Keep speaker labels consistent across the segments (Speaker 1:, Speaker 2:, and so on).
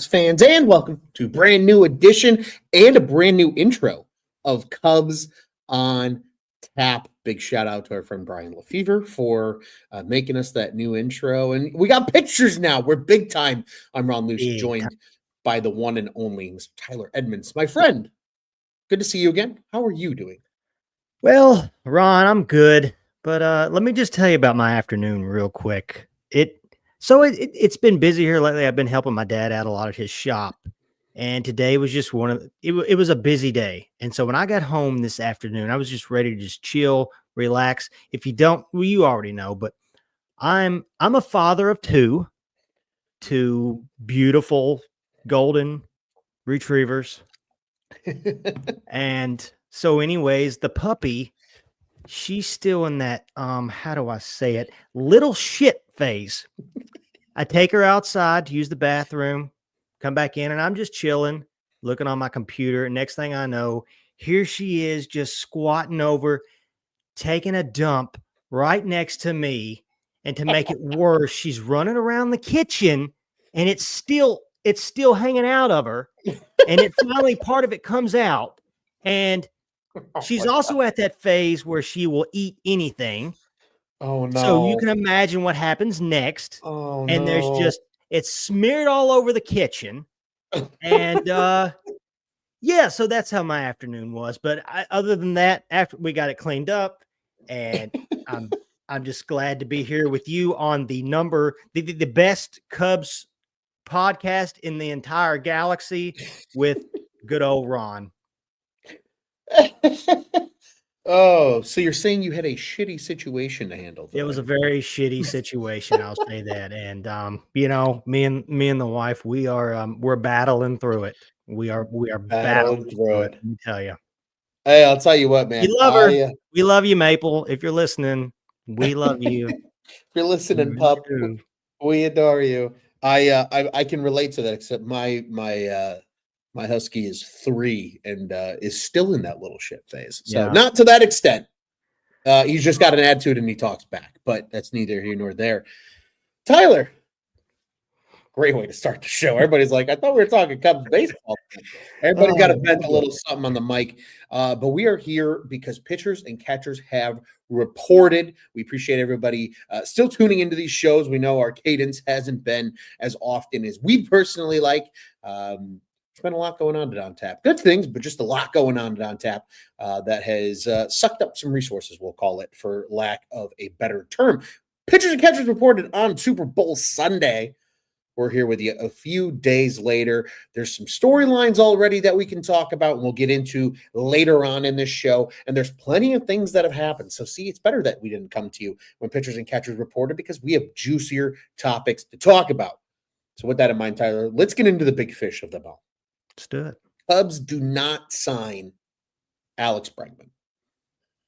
Speaker 1: Cubs fans, and welcome to a brand new edition and a brand new intro of Cubs on Tap. Big shout out to our friend Brian Lefevre for making us that new intro. And we got pictures now. We're big time. I'm Ron Luce, joined by the one and only Mr. Tyler Edmonds. My friend, good to see you again. How are you doing?
Speaker 2: Well, Ron, I'm good. But let me just tell you about my afternoon real quick. It's been busy here lately. I've been helping my dad out a lot at his shop. And today was just it was a busy day. And so when I got home this afternoon, I was just ready to just chill, relax. If you don't, well, you already know, but I'm a father of two beautiful golden retrievers. And so anyways, the puppy, she's still in that, how do I say it? Little shit phase. I take her outside to use the bathroom, come back in, and I'm just chilling, looking on my computer. And next thing I know, here she is just squatting over, taking a dump right next to me. And to make it worse, she's running around the kitchen and it's still hanging out of her. And it finally, part of it comes out. And she's also at that phase where she will eat anything.
Speaker 1: Oh, no.
Speaker 2: So you can imagine what happens next.
Speaker 1: Oh,
Speaker 2: and
Speaker 1: no.
Speaker 2: There's just, it's smeared all over the kitchen. And yeah, so that's how my afternoon was. But other than that, after we got it cleaned up, and I'm just glad to be here with you on the best Cubs podcast in the entire galaxy with good old Ron.
Speaker 1: Oh, so you're saying you had a shitty situation to handle today.
Speaker 2: It was a very shitty situation, I'll say that. And you know, me and the wife, we're battling through it. We are battling through it. Let me tell you.
Speaker 1: Hey, I'll tell you what, man.
Speaker 2: You love her. We love you, Maple. If you're listening, we love you.
Speaker 1: If you're listening, pup, we adore you. I can relate to that, except my husky is 3 and is still in that little shit phase. So not to that extent. He's just got an attitude and he talks back, but that's neither here nor there. Tyler, great way to start the show. Everybody's like, I thought we were talking Cubs baseball. Everybody's got to vent a little something on the mic. But we are here because pitchers and catchers have reported. We appreciate everybody still tuning into these shows. We know our cadence hasn't been as often as we personally like. There's been a lot going on Tap. Good things, but just a lot going on Tap that has sucked up some resources, we'll call it, for lack of a better term. Pitchers and catchers reported on Super Bowl Sunday. We're here with you a few days later. There's some storylines already that we can talk about and we'll get into later on in this show. And there's plenty of things that have happened. So see, it's better that we didn't come to you when pitchers and catchers reported because we have juicier topics to talk about. So with that in mind, Tyler, let's get into the big fish of them all.
Speaker 2: Let's do it.
Speaker 1: Cubs do not sign Alex Bregman.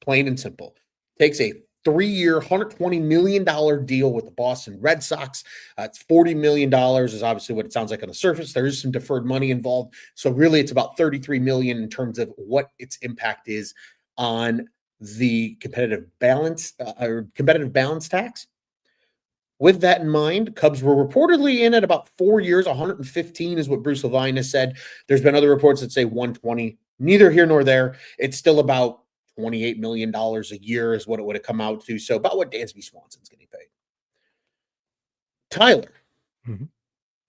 Speaker 1: Plain and simple. Takes a 3-year, $120 million deal with the Boston Red Sox. It's $40 million is obviously what it sounds like on the surface. There is some deferred money involved. So really it's about $33 million in terms of what its impact is on the competitive balance tax. With that in mind, Cubs were reportedly in at about 4 years. 115 is what Bruce Levine has said. There's been other reports that say 120. Neither here nor there. It's still about $28 million a year is what it would have come out to. So about what Dansby Swanson's getting paid. Tyler,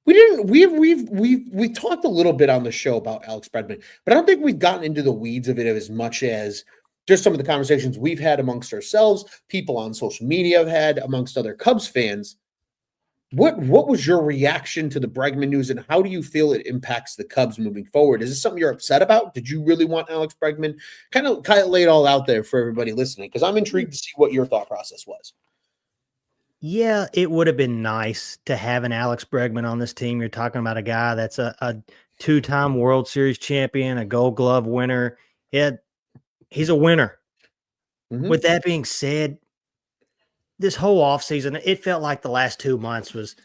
Speaker 1: we talked a little bit on the show about Alex Bregman, but I don't think we've gotten into the weeds of it as much as just some of the conversations we've had amongst ourselves, people on social media have had amongst other Cubs fans. What was your reaction to the Bregman news, and how do you feel it impacts the Cubs moving forward? Is this something you're upset about? Did you really want Alex Bregman? Kind of lay it all out there for everybody listening, because I'm intrigued to see what your thought process was.
Speaker 2: Yeah, it would have been nice to have an Alex Bregman on this team. You're talking about a guy that's a 2-time World Series champion, a Gold Glove winner. He's a winner. With that being said, this whole offseason, it felt like the last 2 months was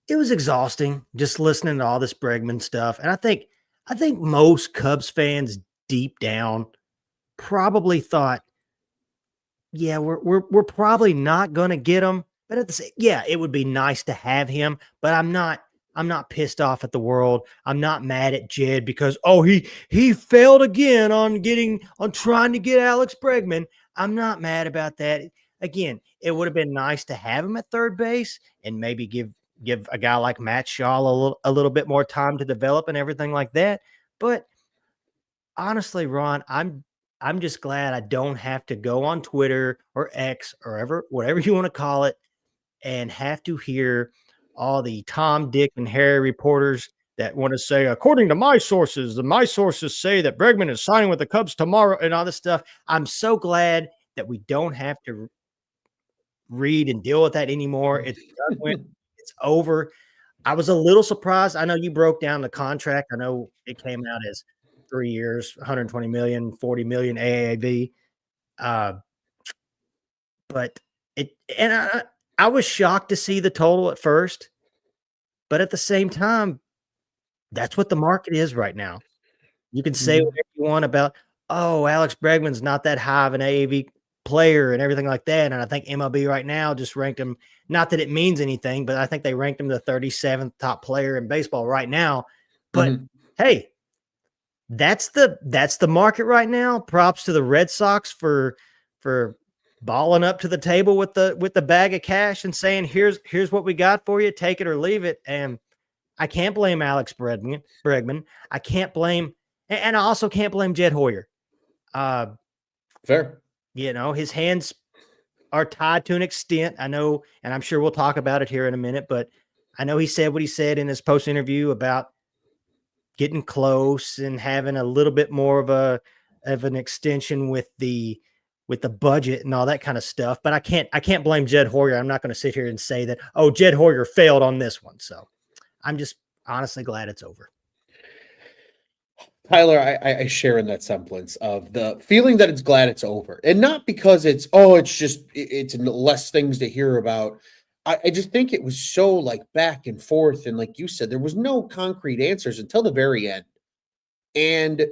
Speaker 2: exhausting just listening to all this Bregman stuff. And I think most Cubs fans deep down probably thought, yeah, we're probably not going to get him. But it would be nice to have him, but I'm not I'm not pissed off at the world. I'm not mad at Jed because he failed again on trying to get Alex Bregman. I'm not mad about that. Again, it would have been nice to have him at third base and maybe give a guy like Matt Shaw a little bit more time to develop and everything like that. But honestly, Ron, I'm just glad I don't have to go on Twitter or X or whatever you want to call it and have to hear all the Tom, Dick, and Harry reporters that want to say, according to my sources, my sources say that Bregman is signing with the Cubs tomorrow and all this stuff. I'm so glad that we don't have to read and deal with that anymore. It's done with. It's over. I was a little surprised. I know you broke down the contract. I know it came out as 3 years, 120 million, 40 million AAV. But I was shocked to see the total at first, but at the same time, that's what the market is right now. You can say whatever you want about, oh, Alex Bregman's not that high of an AAV player and everything like that. And I think MLB right now just ranked him, not that it means anything, but I think they ranked him the 37th top player in baseball right now. But hey, that's the market right now. Props to the Red Sox for balling up to the table with the bag of cash and saying, here's what we got for you, take it or leave it. And I can't blame Alex Bregman. I can't blame, and I also can't blame Jed Hoyer.
Speaker 1: Fair.
Speaker 2: You know, his hands are tied to an extent. I know, and I'm sure we'll talk about it here in a minute, but I know he said what he said in his post interview about getting close and having a little bit more of an extension with the budget and all that kind of stuff. But I can't blame Jed Hoyer. I'm not going to sit here and say that, oh, Jed Hoyer failed on this one. So I'm just honestly glad it's over.
Speaker 1: Tyler, I share in that semblance of the feeling that it's glad it's over, and not because it's less things to hear about. I just think it was so like back and forth, and like you said, there was no concrete answers until the very end. And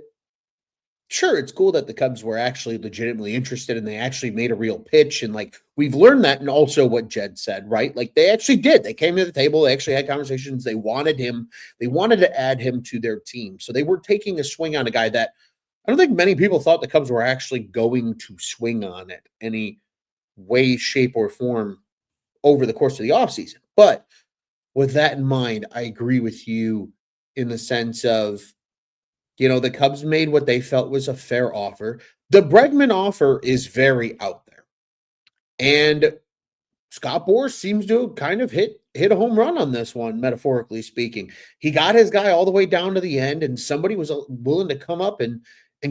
Speaker 1: sure, it's cool that the Cubs were actually legitimately interested and they actually made a real pitch. And like we've learned that, and also what Jed said, right? Like they actually did. They came to the table, they actually had conversations. They wanted him, they wanted to add him to their team. So they were taking a swing on a guy that I don't think many people thought the Cubs were actually going to swing on it any way, shape, or form over the course of the offseason. But with that in mind, I agree with you in the sense of, the Cubs made what they felt was a fair offer. The Bregman offer is very out there. And Scott Boras seems to kind of hit a home run on this one, metaphorically speaking. He got his guy all the way down to the end, and somebody was willing to come up and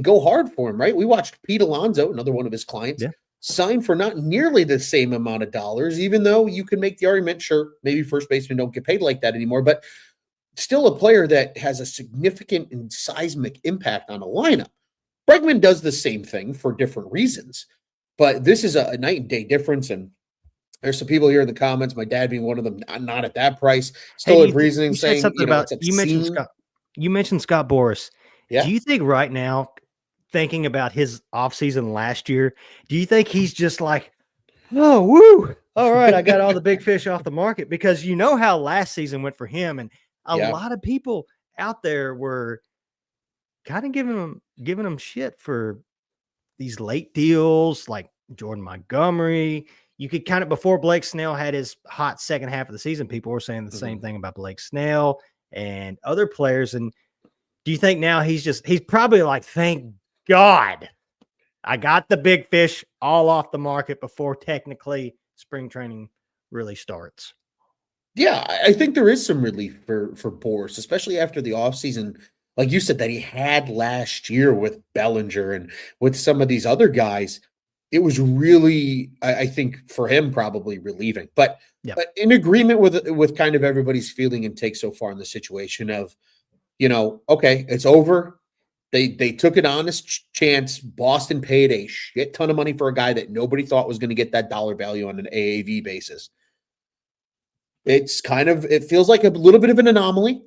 Speaker 1: go hard for him, right? We watched Pete Alonso, another one of his clients, sign for not nearly the same amount of dollars, even though you can make the argument, sure, maybe first basemen don't get paid like that anymore, but still a player that has a significant and seismic impact on a lineup. Bregman does the same thing for different reasons, but this is a night and day difference. And there's some people here in the comments, my dad being one of them, not at that price, still a reasoning saying,
Speaker 2: something about, you mentioned Scott Boras.
Speaker 1: Yeah.
Speaker 2: Do you think right now, thinking about his offseason last year, do you think he's just like, oh, woo, all right, I got all the big fish off the market? Because you know how last season went for him, and a lot of people out there were kind of giving him shit for these late deals, like Jordan Montgomery. You could kind of, before Blake Snell had his hot second half of the season, people were saying the same thing about Blake Snell and other players. And do you think now he's probably like, thank God I got the big fish all off the market before technically spring training really starts?
Speaker 1: Yeah, I think there is some relief for Boras, especially after the offseason, like you said, that he had last year with Bellinger and with some of these other guys. It was really, I think, for him, probably relieving. But in agreement with kind of everybody's feeling and take so far in the situation of, okay, it's over. They took an honest chance. Boston paid a shit ton of money for a guy that nobody thought was going to get that dollar value on an AAV basis. It feels like a little bit of an anomaly.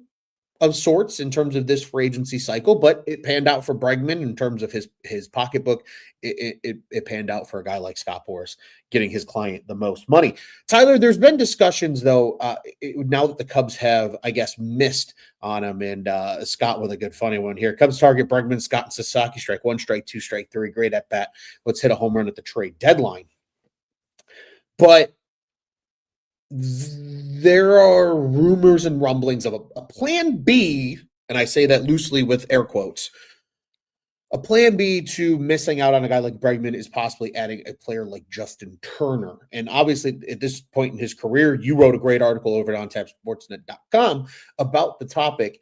Speaker 1: of sorts in terms of this free agency cycle, but it panned out for Bregman in terms of his pocketbook. It panned out for a guy like Scott Boras, getting his client the most money. Tyler, there's been discussions though, now that the Cubs have, I guess, missed on him, and Scott with a good funny one here. Cubs target Bregman, Scott, and Sasaki. Strike one, strike two, strike three. Great at bat. Let's hit a home run at the trade deadline. But there are rumors and rumblings of a plan B, and I say that loosely with air quotes. A plan B to missing out on a guy like Bregman is possibly adding a player like Justin Turner. And obviously, at this point in his career, you wrote a great article over at OnTapSportsNet.com about the topic.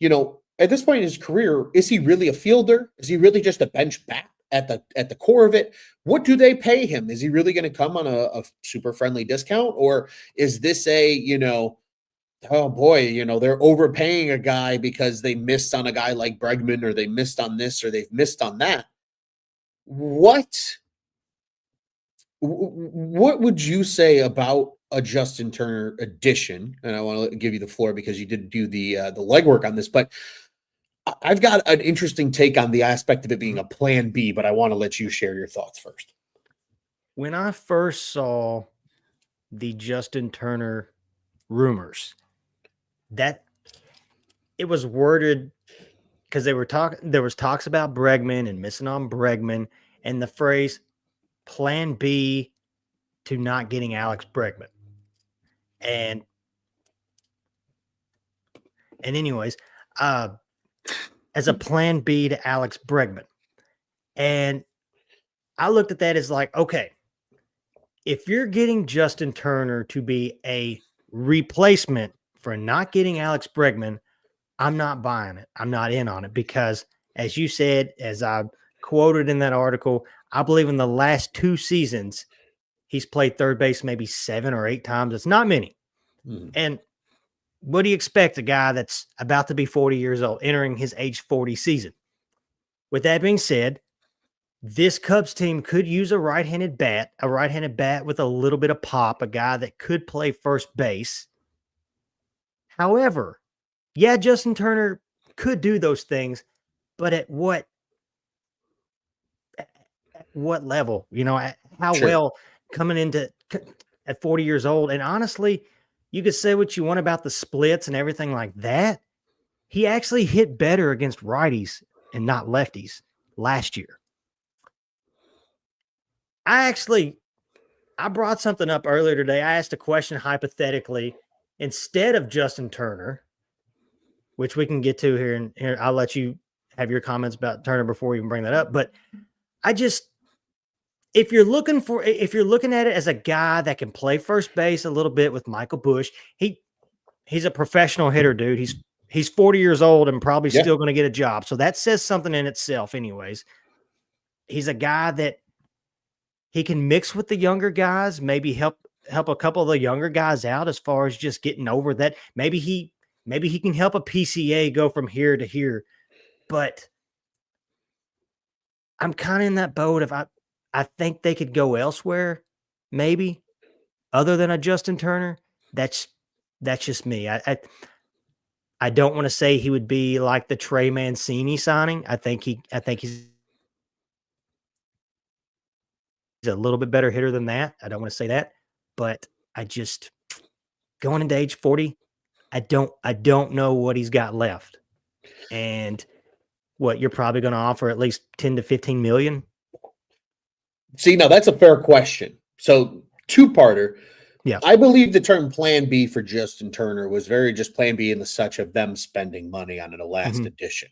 Speaker 1: At this point in his career, is he really a fielder? Is he really just a bench bat at the core of it? What do they pay him? Is he really going to come on a super friendly discount? Or is this oh boy, they're overpaying a guy because they missed on a guy like Bregman, or they missed on this, or they've missed on that? What would you say about a Justin Turner addition? And I want to give you the floor because you did do the legwork on this, but I've got an interesting take on the aspect of it being a plan B, but I want to let you share your thoughts first.
Speaker 2: When I first saw the Justin Turner rumors, that it was worded because there was talks about Bregman and missing on Bregman, and the phrase plan B to not getting Alex Bregman. And anyways, as a plan B to Alex Bregman. And I looked at that as like, okay, if you're getting Justin Turner to be a replacement for not getting Alex Bregman, I'm not buying it. I'm not in on it because, as you said, as I quoted in that article, I believe in the last 2 seasons, he's played third base maybe 7 or 8 times. It's not many. And what do you expect a guy that's about to be 40 years old, entering his age 40 season? With that being said, this Cubs team could use a right-handed bat with a little bit of pop, a guy that could play first base. However, yeah, Justin Turner could do those things, but at what level? How
Speaker 1: Sure.
Speaker 2: well coming into at 40 years old? And honestly, you could say what you want about the splits and everything like that. He actually hit better against righties and not lefties last year. I brought something up earlier today. I asked a question hypothetically, instead of Justin Turner, which we can get to here, and here I'll let you have your comments about Turner before we even bring that up. But if you're looking at it as a guy that can play first base a little bit with Michael Busch, he's a professional hitter, dude. He's 40 years old and probably still going to get a job. So that says something in itself anyways. He's a guy that he can mix with the younger guys, maybe help a couple of the younger guys out as far as just getting over that. Maybe he can help a PCA go from here to here. But I'm kind of in that boat of I think they could go elsewhere, maybe, other than a Justin Turner. That's just me. I don't want to say he would be like the Trey Mancini signing. I think he's a little bit better hitter than that. I don't want to say that, but I just, going into age 40, I don't know what he's got left. And what you're probably going to offer at least 10 to 15 million.
Speaker 1: See, now that's a fair question. So 2-parter.
Speaker 2: Yeah.
Speaker 1: I believe the term plan B for Justin Turner was very just plan B in the such of them spending money on an last edition.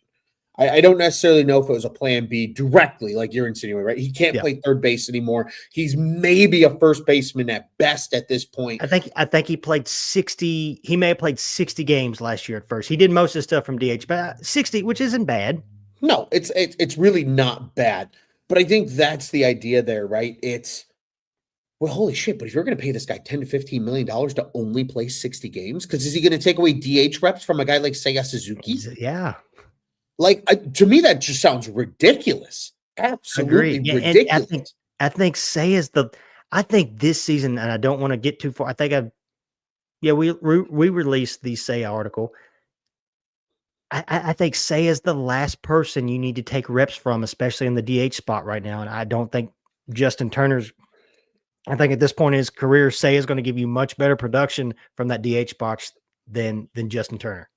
Speaker 1: I don't necessarily know if it was a plan B directly, like you're insinuating, right? He can't play third base anymore. He's maybe a first baseman at best at this point.
Speaker 2: I think he played 60. He may have played 60 games last year at first. He did most of the stuff from DH, but 60, which isn't bad.
Speaker 1: No, it's really not bad. But I think that's the idea there, right? It's, well, holy shit, but if you're going to pay this guy $10 to $15 million to only play 60 games, because is he going to take away DH reps from a guy like Seiya Suzuki?
Speaker 2: Yeah.
Speaker 1: Like, to me, that just sounds ridiculous. Absolutely ridiculous.
Speaker 2: And I think I think this season, and I don't want to get too far. I think we released the Seiya article. I think Say is the last person you need to take reps from, especially in the DH spot right now. And I don't think Justin Turner's. I think at this point in his career, Say is going to give you much better production from that DH box than Justin Turner.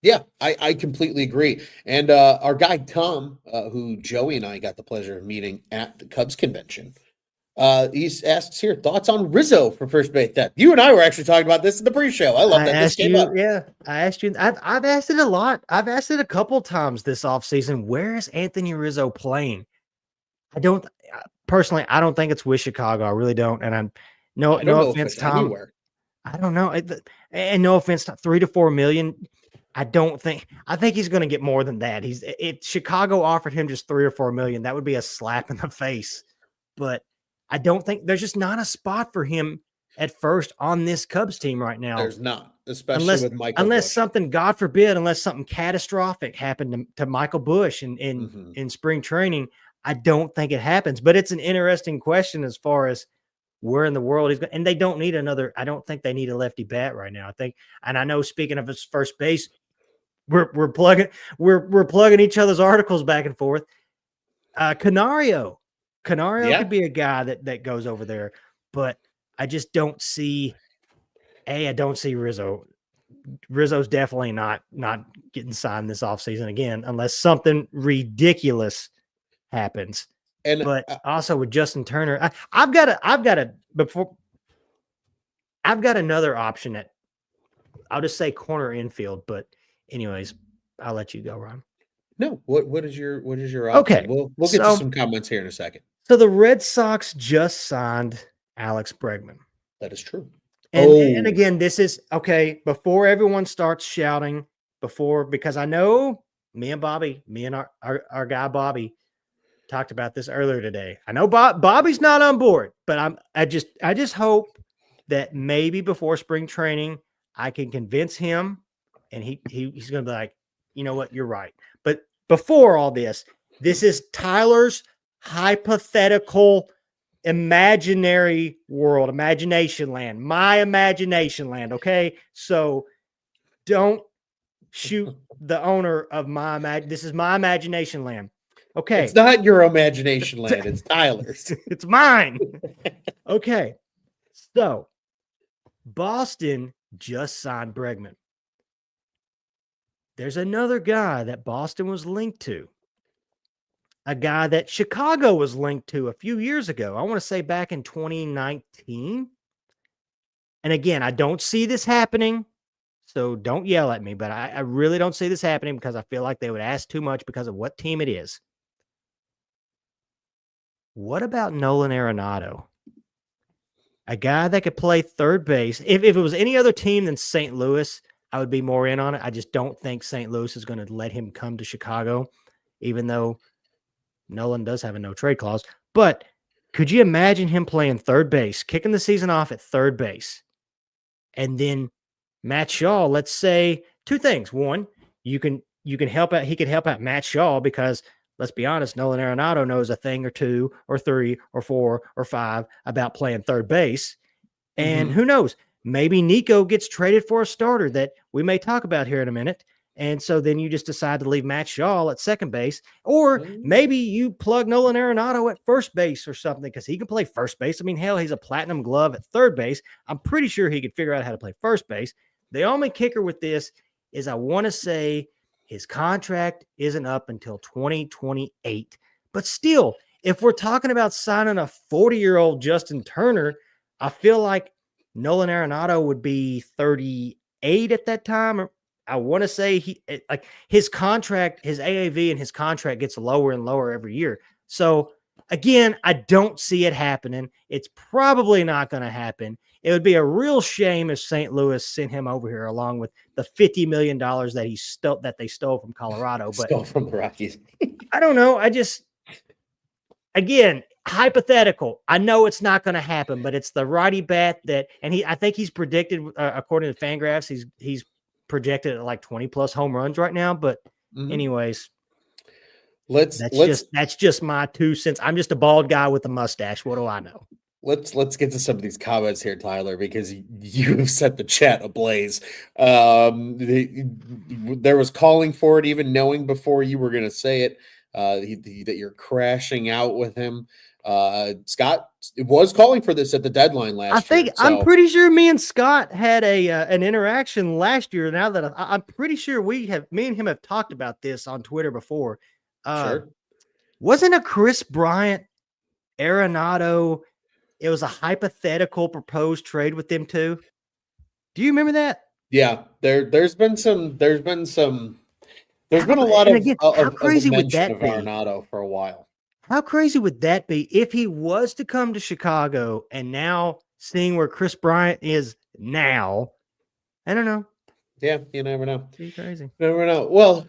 Speaker 1: Yeah, I completely agree. And our guy Tom, who Joey and I got the pleasure of meeting at the Cubs convention, he's asks here thoughts on Rizzo for first base depth. You and I were actually talking about this in the pre-show. I love that this came up.
Speaker 2: Yeah, I asked you. I've asked it a lot. I've asked it a couple times this offseason. Where is Anthony Rizzo playing? I don't personally. I don't think it's with Chicago. I really don't. And I'm no
Speaker 1: I don't know
Speaker 2: offense,
Speaker 1: if it's
Speaker 2: Tom.
Speaker 1: anywhere.
Speaker 2: I don't know. And no offense, 3 to 4 million. I think he's going to get more than that. If Chicago offered him just 3 or 4 million, that would be a slap in the face. But I don't think there's just not a spot for him at first on this Cubs team right now.
Speaker 1: There's not, especially with Michael
Speaker 2: unless
Speaker 1: Busch.
Speaker 2: something, God forbid, unless something catastrophic happened to Michael Busch in spring training. I don't think it happens. But it's an interesting question as far as where in the world he's going. And they don't need another. I don't think they need a lefty bat right now. I think, and I know speaking of his first base, we're plugging each other's articles back and forth. Canario could be a guy that goes over there, but I just don't see. I don't see Rizzo. Rizzo's definitely not getting signed this offseason again, unless something ridiculous happens.
Speaker 1: And
Speaker 2: but also with Justin Turner, I've got another option at, I'll just say corner infield, but anyways, I'll let you go, Ron.
Speaker 1: No, what is your option?
Speaker 2: Okay,
Speaker 1: We'll get to some comments here in a second.
Speaker 2: So the Red Sox just signed Alex Bregman.
Speaker 1: That is true.
Speaker 2: And again, this is okay. Before everyone starts shouting, because I know me and our guy Bobby talked about this earlier today. I know Bobby's not on board, but I just hope that maybe before spring training I can convince him, and he's going to be like, you know what, you're right. But before all this is Tyler's hypothetical imaginary world, imagination land, my imagination land. Okay. So don't shoot the owner of this is my imagination land. Okay.
Speaker 1: It's not your imagination land. It's Tyler's.
Speaker 2: It's mine. Okay. So Boston just signed Bregman. There's another guy that Boston was linked to. A guy that Chicago was linked to a few years ago. I want to say back in 2019. And again, I don't see this happening, so don't yell at me, but I really don't see this happening because I feel like they would ask too much because of what team it is. What about Nolan Arenado? A guy that could play third base. If it was any other team than St. Louis, I would be more in on it. I just don't think St. Louis is going to let him come to Chicago, even though Nolan does have a no trade clause. But could you imagine him playing third base, kicking the season off at third base? And then Matt Shaw, let's say two things. One, you can help out. He could help out Matt Shaw because let's be honest, Nolan Arenado knows a thing or two or three or four or five about playing third base. And who knows, maybe Nico gets traded for a starter that we may talk about here in a minute. And so then you just decide to leave Matt Shaw at second base, or maybe you plug Nolan Arenado at first base or something because he can play first base. I mean, hell, he's a platinum glove at third base. I'm pretty sure he could figure out how to play first base. The only kicker with this is I want to say his contract isn't up until 2028. But still, if we're talking about signing a 40-year-old Justin Turner, I feel like Nolan Arenado would be 38 at that time. I want to say his contract, his AAV and his contract gets lower and lower every year. So again, I don't see it happening. It's probably not going to happen. It would be a real shame if St. Louis sent him over here along with the $50 million that they stole from Colorado. But
Speaker 1: stole from the Rockies.
Speaker 2: I don't know. Again, hypothetical. I know it's not going to happen, but it's the righty bat I think he's predicted, according to Fangraphs, he's projected at like 20 plus home runs right now. But anyways, that's just my 2 cents. I'm just a bald guy with a mustache. What do I know?
Speaker 1: let's get to some of these comments here, Tyler, because you have set the chat ablaze. There was calling for it, even knowing before you were going to say it, that you're crashing out with him. Scott was calling for this at the deadline last year.
Speaker 2: I'm pretty sure me and Scott had an interaction last year. Now that I'm pretty sure me and him have talked about this on Twitter before.
Speaker 1: Sure.
Speaker 2: Wasn't a Chris Bryant, Arenado? It was a hypothetical proposed trade with them too. Do you remember that?
Speaker 1: Yeah, there's been a lot of
Speaker 2: how crazy would that be?
Speaker 1: Arenado for a while.
Speaker 2: How crazy would that be if he was to come to Chicago and now seeing where Chris Bryant is now? I don't know.
Speaker 1: Yeah, you never know.
Speaker 2: Be crazy.
Speaker 1: Never know. Well,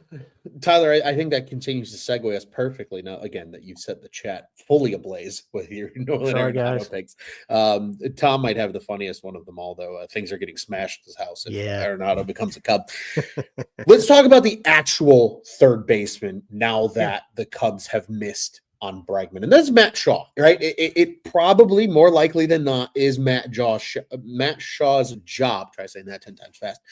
Speaker 1: Tyler, I think that continues to segue us perfectly. Now, again, that you've set the chat fully ablaze with your Nolan Arenado picks. Tom might have the funniest one of them all, though. Things are getting smashed at his house if Arenado becomes a Cub. Let's talk about the actual third baseman now that the Cubs have missed on Bregman, and that's Matt Shaw, right? It probably more likely than not is Matt Shaw's job. Try saying that 10 times fast.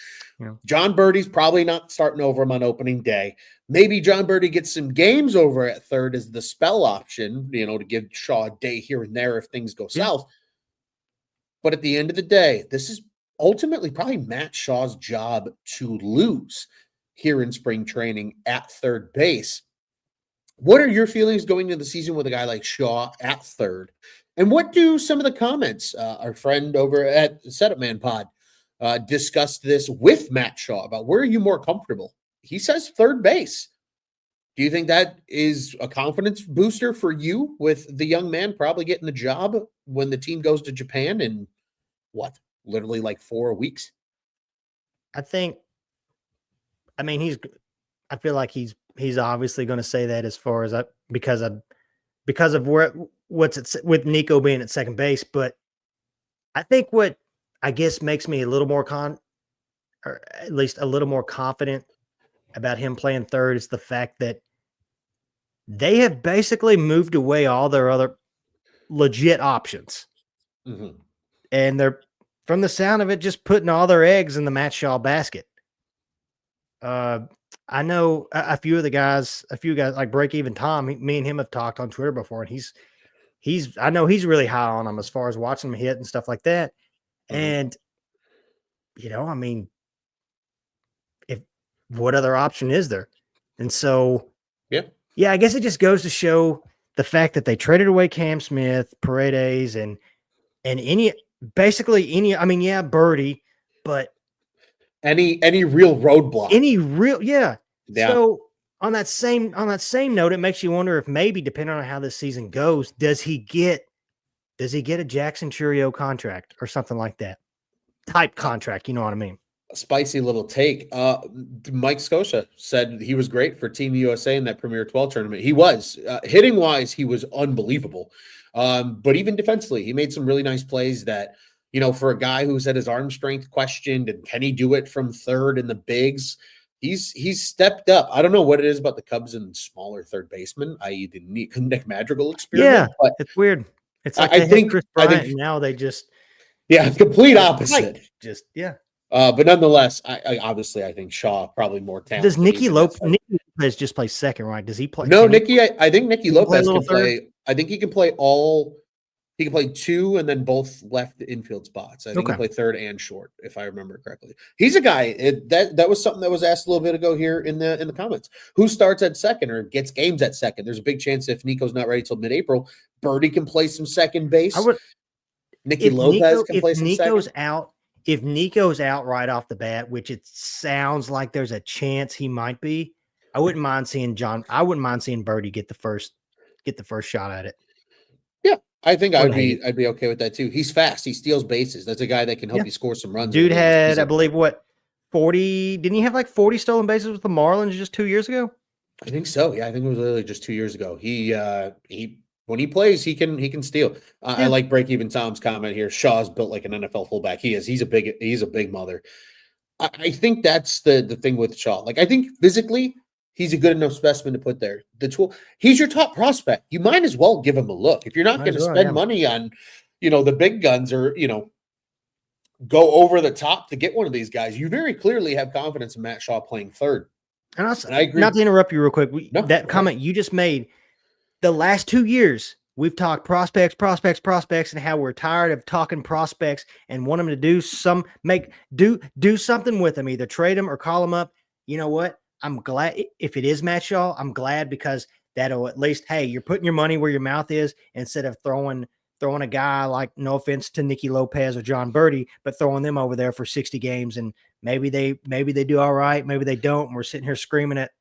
Speaker 1: Yeah. John Birdie's probably not starting over him on opening day. Maybe John Birdie gets some games over at third as the spell option, to give Shaw a day here and there if things go south. But at the end of the day, this is ultimately probably Matt Shaw's job to lose here in spring training at third base. What are your feelings going into the season with a guy like Shaw at third? And what do some of the comments, our friend over at Setup Man Pod, discussed this with Matt Shaw about where are you more comfortable? He says third base. Do you think that is a confidence booster for you with the young man probably getting the job when the team goes to Japan in literally like 4 weeks?
Speaker 2: I feel like he's obviously going to say that as far as because of what's with Nico being at second base. But I think what I guess makes me a little more or at least a little more confident about him playing third is the fact that they have basically moved away all their other legit options. Mm-hmm. And they're, from the sound of it, just putting all their eggs in the Matt Shaw basket. I know a few guys like Break Even Tom, me and him have talked on Twitter before, and I know he's really high on him as far as watching him hit and stuff like that. Mm-hmm. And, what other option is there? And so, yeah, I guess it just goes to show the fact that they traded away Cam Smith, Paredes, and Birdie, but
Speaker 1: any real roadblock,
Speaker 2: So on that same note, it makes you wonder if maybe, depending on how this season goes, does he get a Jackson Churio contract or something like that type contract? You know what I mean?
Speaker 1: A spicy little take. Mike Scotia said he was great for Team USA in that Premier 12 tournament. He was hitting wise, he was unbelievable. But even defensively, he made some really nice plays that, for a guy who's had his arm strength questioned and can he do it from third in the bigs, he's stepped up. I don't know what it is about the Cubs and smaller third baseman, i.e. the Nick Madrigal experiment.
Speaker 2: Yeah, but it's weird. It's like I think Chris Bryant, and now they just
Speaker 1: complete opposite. But nonetheless, I think Shaw probably more talented.
Speaker 2: Does Nicky Lopez just play second, right? Does he play?
Speaker 1: No, I think Nicky Lopez can play. I think he can play all. He can play two and then both left infield spots. I think he can play third and short, if I remember correctly. He's a guy that was something that was asked a little bit ago here in the comments. Who starts at second or gets games at second? There's a big chance if Nico's not ready till mid-April, Birdie can play some second base. Nicky Lopez can play some second.
Speaker 2: If Nico's out right off the bat, which it sounds like there's a chance he might be, I wouldn't mind seeing Birdie get the first shot at it.
Speaker 1: Yeah, I think I'd be okay with that too. He's fast. He steals bases. That's a guy that can help you score some runs.
Speaker 2: Dude had, I believe, 40? Didn't he have like 40 stolen bases with the Marlins just 2 years ago?
Speaker 1: I think so. Yeah, I think it was literally just 2 years ago. He when he plays, he can steal. I like Break Even Tom's comment here. Shaw's built like an NFL fullback. He is. He's a big mother. I think that's the thing with Shaw. Like, I think physically he's a good enough specimen to put there. The tool. He's your top prospect. You might as well give him a look. If you're not going to spend money on the big guns are, go over the top to get one of these guys, you very clearly have confidence in Matt Shaw playing third.
Speaker 2: And
Speaker 1: I agree.
Speaker 2: Not to interrupt you real quick.
Speaker 1: No,
Speaker 2: that comment you just made, the last 2 years, we've talked prospects, and how we're tired of talking prospects and want them to do something with them, either trade them or call them up. You know what? I'm glad if it is Matt Shaw, I'm glad because that'll at least, hey, you're putting your money where your mouth is instead of throwing a guy like, no offense to Nicky Lopez or John Birdie, but throwing them over there for 60 games and maybe they do all right, maybe they don't. And we're sitting here screaming at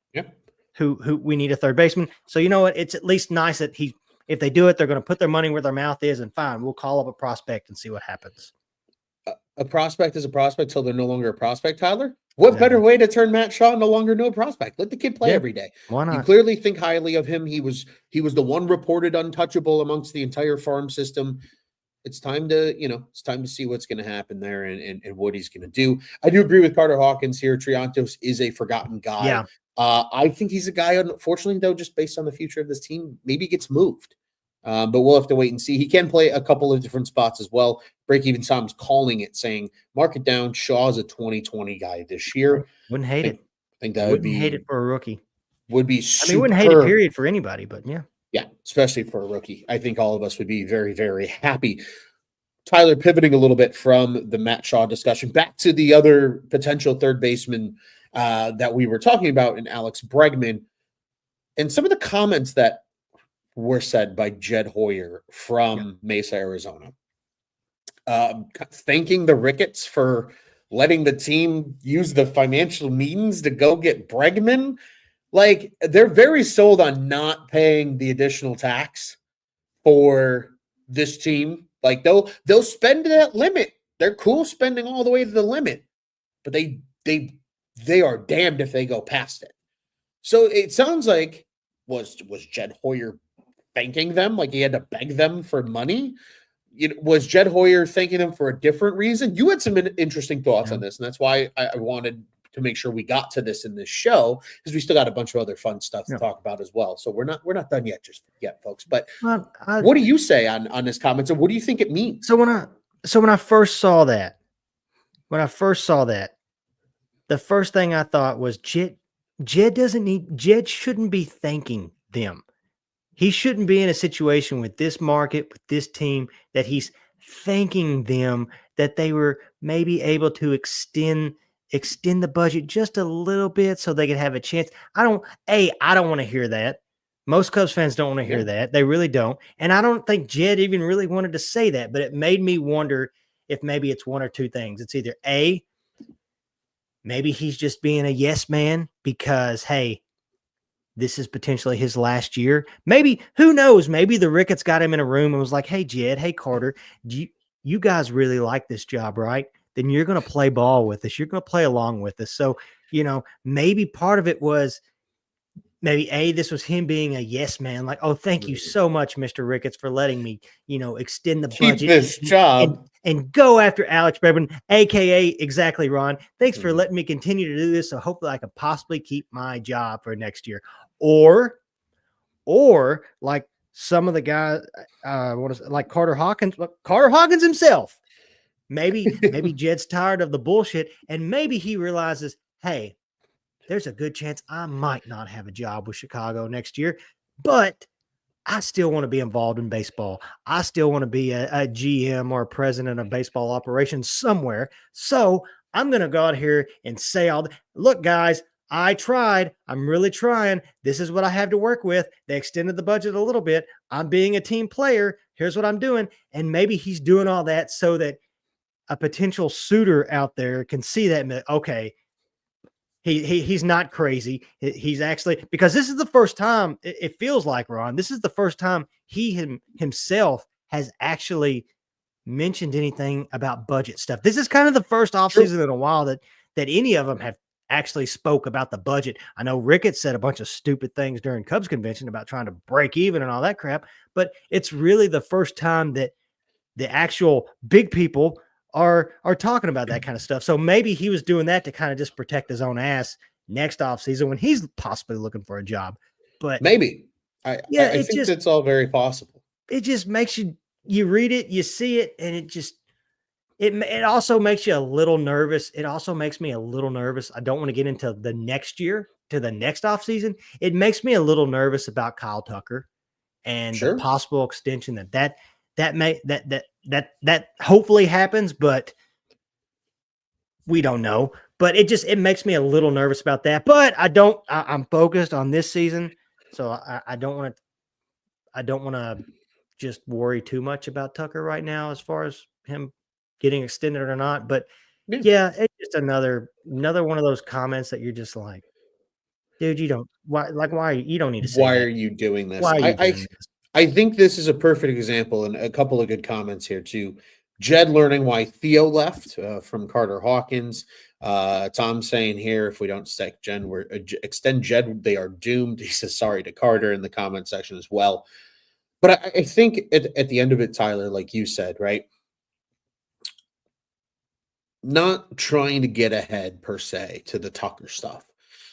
Speaker 2: who we need a third baseman. So you know what? It's at least nice that if they do it, they're going to put their money where their mouth is, and fine, we'll call up a prospect and see what happens.
Speaker 1: A prospect is a prospect till they're no longer a prospect, Tyler. What better way to turn Matt Shaw no longer no prospect? Let the kid play every day.
Speaker 2: Why not?
Speaker 1: You clearly think highly of him. He was the one reported untouchable amongst the entire farm system. It's time to see what's going to happen there and what he's going to do. I do agree with Carter Hawkins here. Triantos is a forgotten guy.
Speaker 2: Yeah.
Speaker 1: I think he's a guy, unfortunately, though, just based on the future of this team, maybe gets moved. But we'll have to wait and see. He can play a couple of different spots as well. Break Even Tom's calling it, saying, mark it down. Shaw's a 2020 guy this year.
Speaker 2: Wouldn't hate it.
Speaker 1: I think that would be.
Speaker 2: Hate it for a rookie.
Speaker 1: Would be superb.
Speaker 2: I mean, wouldn't hate it, period, for anybody, but yeah.
Speaker 1: Yeah, especially for a rookie. I think all of us would be very, very happy. Tyler, pivoting a little bit from the Matt Shaw discussion back to the other potential third baseman that we were talking about in Alex Bregman, and some of the comments that were said by Jed Hoyer from Mesa, Arizona, thanking the Ricketts for letting the team use the financial means to go get Bregman. Like, they're very sold on not paying the additional tax for this team. Like, they'll spend that limit. They're cool spending all the way to the limit, but they are damned if they go past it. So it sounds like was Jed Hoyer thanking them, like he had to beg them for money? Was Jed Hoyer thanking them for a different reason? You had some interesting thoughts on this, and that's why I wanted to make sure we got to this in this show, because we still got a bunch of other fun stuff to talk about as well. So we're not done yet folks. But what do you say on this comment? And what do you think it means?
Speaker 2: So when I first saw that, the first thing I thought was Jed shouldn't be thanking them. He shouldn't be in a situation with this market, with this team, that he's thanking them that they were maybe able to extend the budget just a little bit so they could have a chance. I don't want to hear that. Most Cubs fans don't want to hear that. They really don't. And I don't think Jed even really wanted to say that, but it made me wonder if maybe it's one or two things. It's either A, maybe he's just being a yes man because, hey, this is potentially his last year. Maybe, who knows? Maybe the Ricketts got him in a room and was like, hey, Jed, hey, Carter, you guys really like this job, right? Then you're going to play ball with us. You're going to play along with us. So, maybe part of it was maybe A, this was him being a yes man. Like, oh, thank you so much, Mr. Ricketts, for letting me, extend the budget.
Speaker 1: Keep this job.
Speaker 2: And go after Alex Bregman, a.k.a. exactly, Ron. Thanks for letting me continue to do this. So hopefully I can possibly keep my job for next year. Or like some of the guys, like Carter Hawkins himself. Maybe Jed's tired of the bullshit, and maybe he realizes, hey, there's a good chance I might not have a job with Chicago next year, but I still want to be involved in baseball. I still want to be a GM or a president of baseball operations somewhere. So I'm going to go out here and say look, guys, I tried. I'm really trying. This is what I have to work with. They extended the budget a little bit. I'm being a team player. Here's what I'm doing. And maybe he's doing all that so that a potential suitor out there can see that, okay, he's not crazy. He's actually, because this is the first time, it feels like, Ron, this is the first time he himself has actually mentioned anything about budget stuff. This is kind of the first offseason in a while that any of them have actually spoke about the budget. I know Ricketts said a bunch of stupid things during Cubs convention about trying to break even and all that crap, but it's really the first time that the actual big people are talking about that kind of stuff. So maybe he was doing that to kind of just protect his own ass next offseason when he's possibly looking for a job. But
Speaker 1: maybe I think that's all very possible.
Speaker 2: It just makes you you read it, you see it, and it also makes you a little nervous. It also makes me a little nervous. I don't want to get into the next year, to the next offseason. It makes me a little nervous about Kyle Tucker and the
Speaker 1: Sure.
Speaker 2: possible extension that hopefully happens, but we don't know. But it makes me a little nervous about that. But I'm focused on this season, so I don't want to just worry too much about Tucker right now as far as him getting extended or not. But
Speaker 1: Yeah.
Speaker 2: yeah, it's just another one of those comments that you're just like, dude, you don't why you don't need to say
Speaker 1: Why
Speaker 2: that.
Speaker 1: are you doing this?
Speaker 2: Why are you doing this?
Speaker 1: I think this is a perfect example, and a couple of good comments here too. Jed learning why Theo left from Carter Hawkins. Tom saying here, if we don't extend Jed, they are doomed. He says sorry to Carter in the comment section as well. But I think at the end of it, Tyler, like you said, right? Not trying to get ahead per se to the Tucker stuff.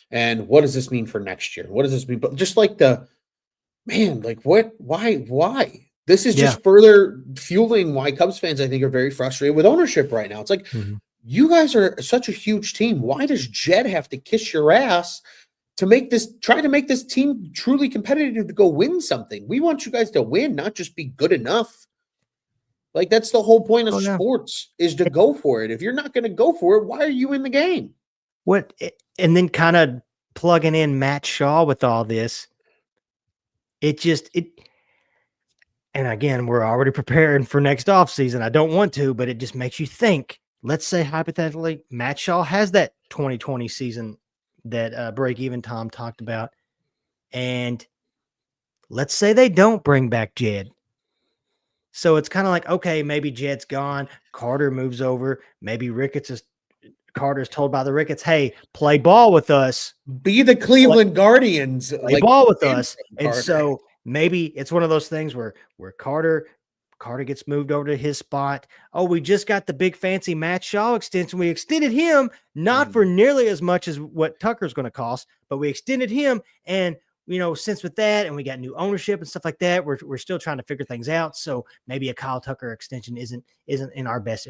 Speaker 1: And what does this mean for next year? What does this mean? But just like like what? Why? This is
Speaker 2: Yeah.
Speaker 1: just further fueling why Cubs fans, I think, are very frustrated with ownership right now. It's like, you guys are such a huge team. Why does Jed have to kiss your ass to try to make this team truly competitive to go win something? We want you guys to win, not just be good enough. Like, that's the whole point of sports, is to go for it. If you're not going to go for it, why are you in the game?
Speaker 2: And then kind of plugging in Matt Shaw with all this, and again, we're already preparing for next offseason. I don't want to, but it just makes you think. Let's say hypothetically, Matt Shaw has that 2020 season that Break Even Tom talked about. And let's say they don't bring back Jed. So it's kind of like, okay, maybe Jed's gone. Carter moves over. Maybe Carter's told by the Ricketts, hey, play ball with us.
Speaker 1: Be the Cleveland Guardians.
Speaker 2: Play ball with us. And so maybe it's one of those things where Carter gets moved over to his spot. Oh, we just got the big fancy Matt Shaw extension. We extended him not for nearly as much as what Tucker's going to cost, but we extended him. And since with that, and we got new ownership and stuff like that, we're still trying to figure things out. So maybe a Kyle Tucker extension isn't in our best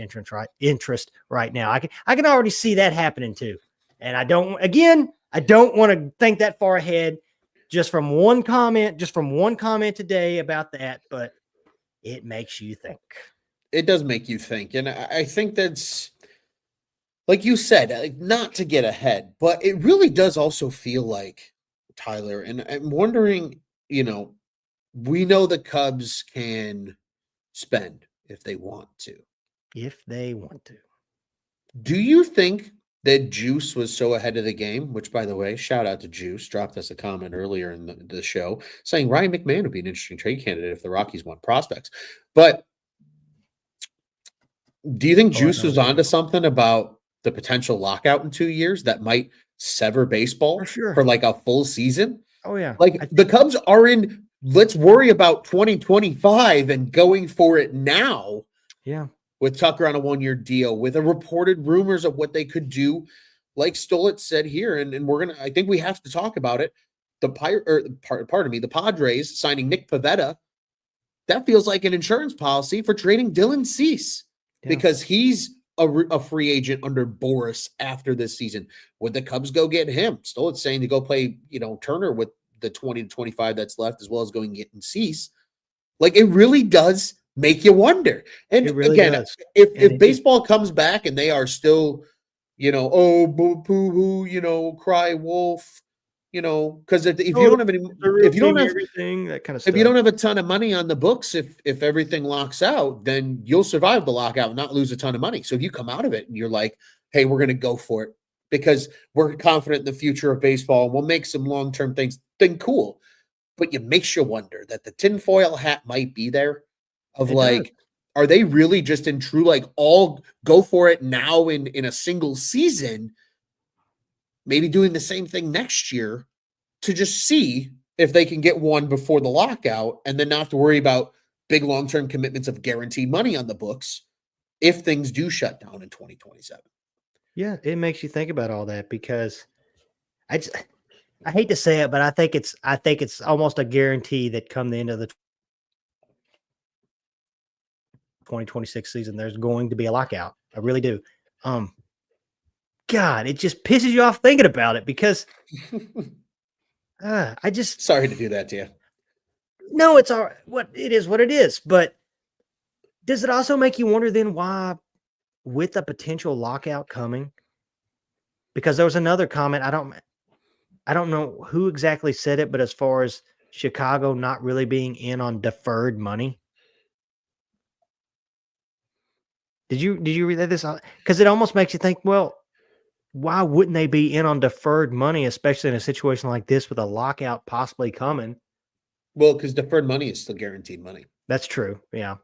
Speaker 2: interest right now. I can already see that happening too. And I don't want to think that far ahead just from one comment today about that, but it makes you think.
Speaker 1: It does make you think. And I think that's, like you said, not to get ahead, but it really does also feel like, Tyler, and I'm wondering, we know the Cubs can spend if they want to.
Speaker 2: If they want to.
Speaker 1: Do you think that Juice was so ahead of the game, which, by the way, shout out to Juice, dropped us a comment earlier in the show saying Ryan McMahon would be an interesting trade candidate if the Rockies want prospects. But do you think Juice was onto something about the potential lockout in 2 years that might sever baseball for like a full season?
Speaker 2: Oh, yeah.
Speaker 1: Like, the Cubs are in, let's worry about 2025 and going for it now.
Speaker 2: Yeah.
Speaker 1: With Tucker on a 1-year deal, with a reported rumors of what they could do, like Stolitz said here, and I think we have to talk about it. The Padres signing Nick Pivetta, that feels like an insurance policy for trading Dylan Cease because he's a free agent under Boris after this season. Would the Cubs go get him? Stolitz saying to go play, Turner with the 20 to 25 that's left, as well as going getting Cease. Like, it really does make you wonder. And really again, if baseball comes back and they are still, oh, boo hoo, cry wolf, because if you don't have
Speaker 2: everything, that kind of stuff.
Speaker 1: If you don't have a ton of money on the books, if everything locks out, then you'll survive the lockout and not lose a ton of money. So if you come out of it and you're like, hey, we're going to go for it because we're confident in the future of baseball and we'll make some long-term things, then cool. But it makes you wonder that the tinfoil hat might be there of are they really just in true, all go for it now in a single season, maybe doing the same thing next year to just see if they can get one before the lockout and then not have to worry about big long-term commitments of guaranteed money on the books if things do shut down in 2027.
Speaker 2: Yeah, it makes you think about all that because I hate to say it, but I think it's almost a guarantee that come the end of the 2026 season, there's going to be a lockout. I really do. God, it just pisses you off thinking about it because I just
Speaker 1: sorry to do that to you.
Speaker 2: no, it's all what it is, what it is. But does it also make you wonder then why, with a potential lockout coming? Because there was another comment. I don't know who exactly said it, but as far as Chicago not really being in on deferred money. Did you read this? Because it almost makes you think, well, why wouldn't they be in on deferred money, especially in a situation like this with a lockout possibly coming?
Speaker 1: Well, because deferred money is still guaranteed money.
Speaker 2: That's true. Yeah.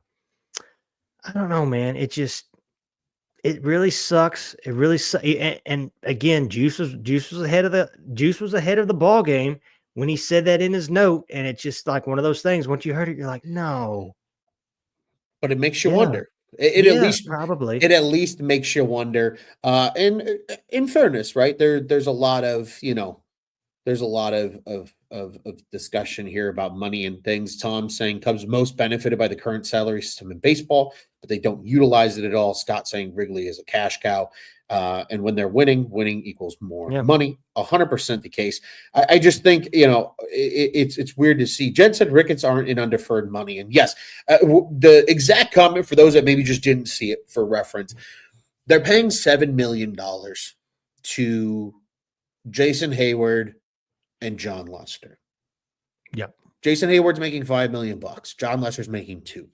Speaker 2: I don't know, man. It really sucks. It really and again, Juice was ahead of the ball game when he said that in his note, and it's just like one of those things. Once you heard it, you're like, no.
Speaker 1: But it makes you
Speaker 2: Yeah.
Speaker 1: wonder.
Speaker 2: Yeah, probably.
Speaker 1: It at least makes you wonder. And in fairness, right? There's a lot of, there's a lot of discussion here about money and things. Tom saying Cubs most benefited by the current salary system in baseball, but they don't utilize it at all. Scott saying Wrigley is a cash cow. And when they're winning equals more money. 100% the case. I just think, it's weird to see. Jen said Ricketts aren't in on deferred money. And yes, the exact comment for those that maybe just didn't see it for reference, they're paying $7 million to Jason Hayward and John Lester.
Speaker 2: Yep.
Speaker 1: Jason Hayward's making $5 million. John Lester's making $2 million.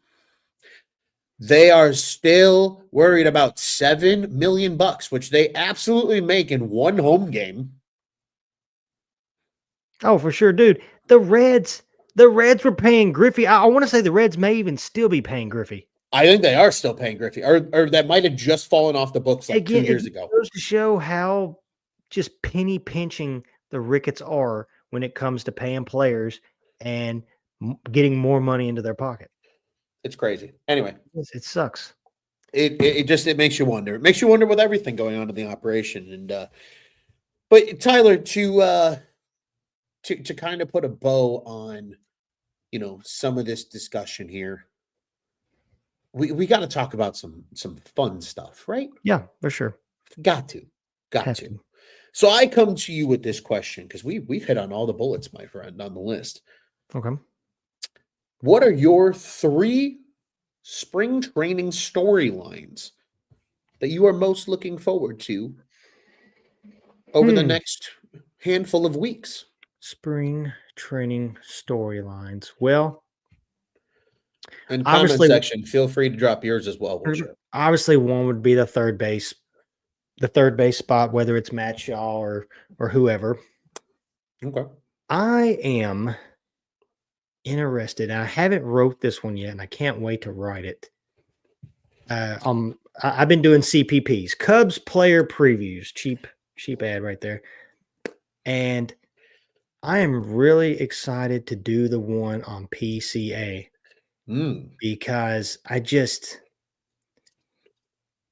Speaker 1: They are still worried about $7 million, which they absolutely make in one home game.
Speaker 2: Oh, for sure, dude. The Reds were paying Griffey. I want to say the Reds may even still be paying Griffey.
Speaker 1: I think they are still paying Griffey, or that might have just fallen off the books like 2 years ago.
Speaker 2: It goes to show how just penny pinching the Ricketts are when it comes to paying players and getting more money into their pocket.
Speaker 1: It's crazy. Anyway,
Speaker 2: it sucks.
Speaker 1: It makes you wonder. It makes you wonder with everything going on in the operation. And but Tyler, to kind of put a bow on, some of this discussion here, we got to talk about some fun stuff, right?
Speaker 2: Yeah, for sure.
Speaker 1: Got to. So I come to you with this question because we've hit on all the bullets, my friend, on the list.
Speaker 2: Okay.
Speaker 1: What are your 3 spring training storylines that you are most looking forward to over the next handful of weeks?
Speaker 2: Spring training storylines. Well,
Speaker 1: and comment section, feel free to drop yours as well.
Speaker 2: Obviously, one would be the third base spot, whether it's Matt Shaw or whoever. Okay. I am interested, and I haven't wrote this one yet, and I can't wait to write it. I've been doing CPPs, Cubs player previews, cheap ad right there, and I am really excited to do the one on PCA because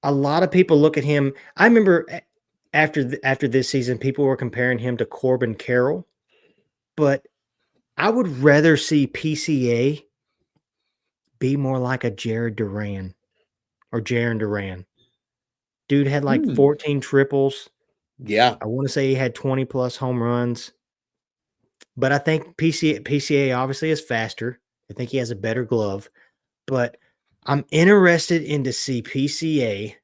Speaker 2: a lot of people look at him. I remember after this season, people were comparing him to Corbin Carroll, but I would rather see PCA be more like a Jaron Duran. Dude had like 14 triples.
Speaker 1: Yeah.
Speaker 2: I want to say he had 20 plus home runs. But I think PCA obviously is faster. I think he has a better glove. But I'm interested in to see PCA.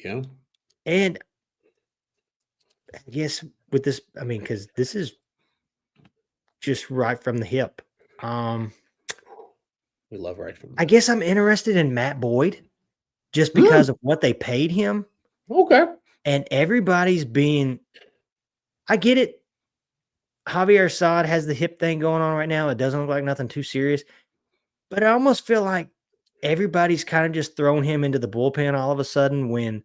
Speaker 1: Yeah.
Speaker 2: And I guess with this, I mean, because this is just right from the hip.
Speaker 1: We love right from the hip.
Speaker 2: I guess I'm interested in Matt Boyd just because of what they paid him.
Speaker 1: Okay.
Speaker 2: And everybody's being, I get it. Javier Assad has the hip thing going on right now. It doesn't look like nothing too serious. But I almost feel like everybody's kind of just throwing him into the bullpen all of a sudden when,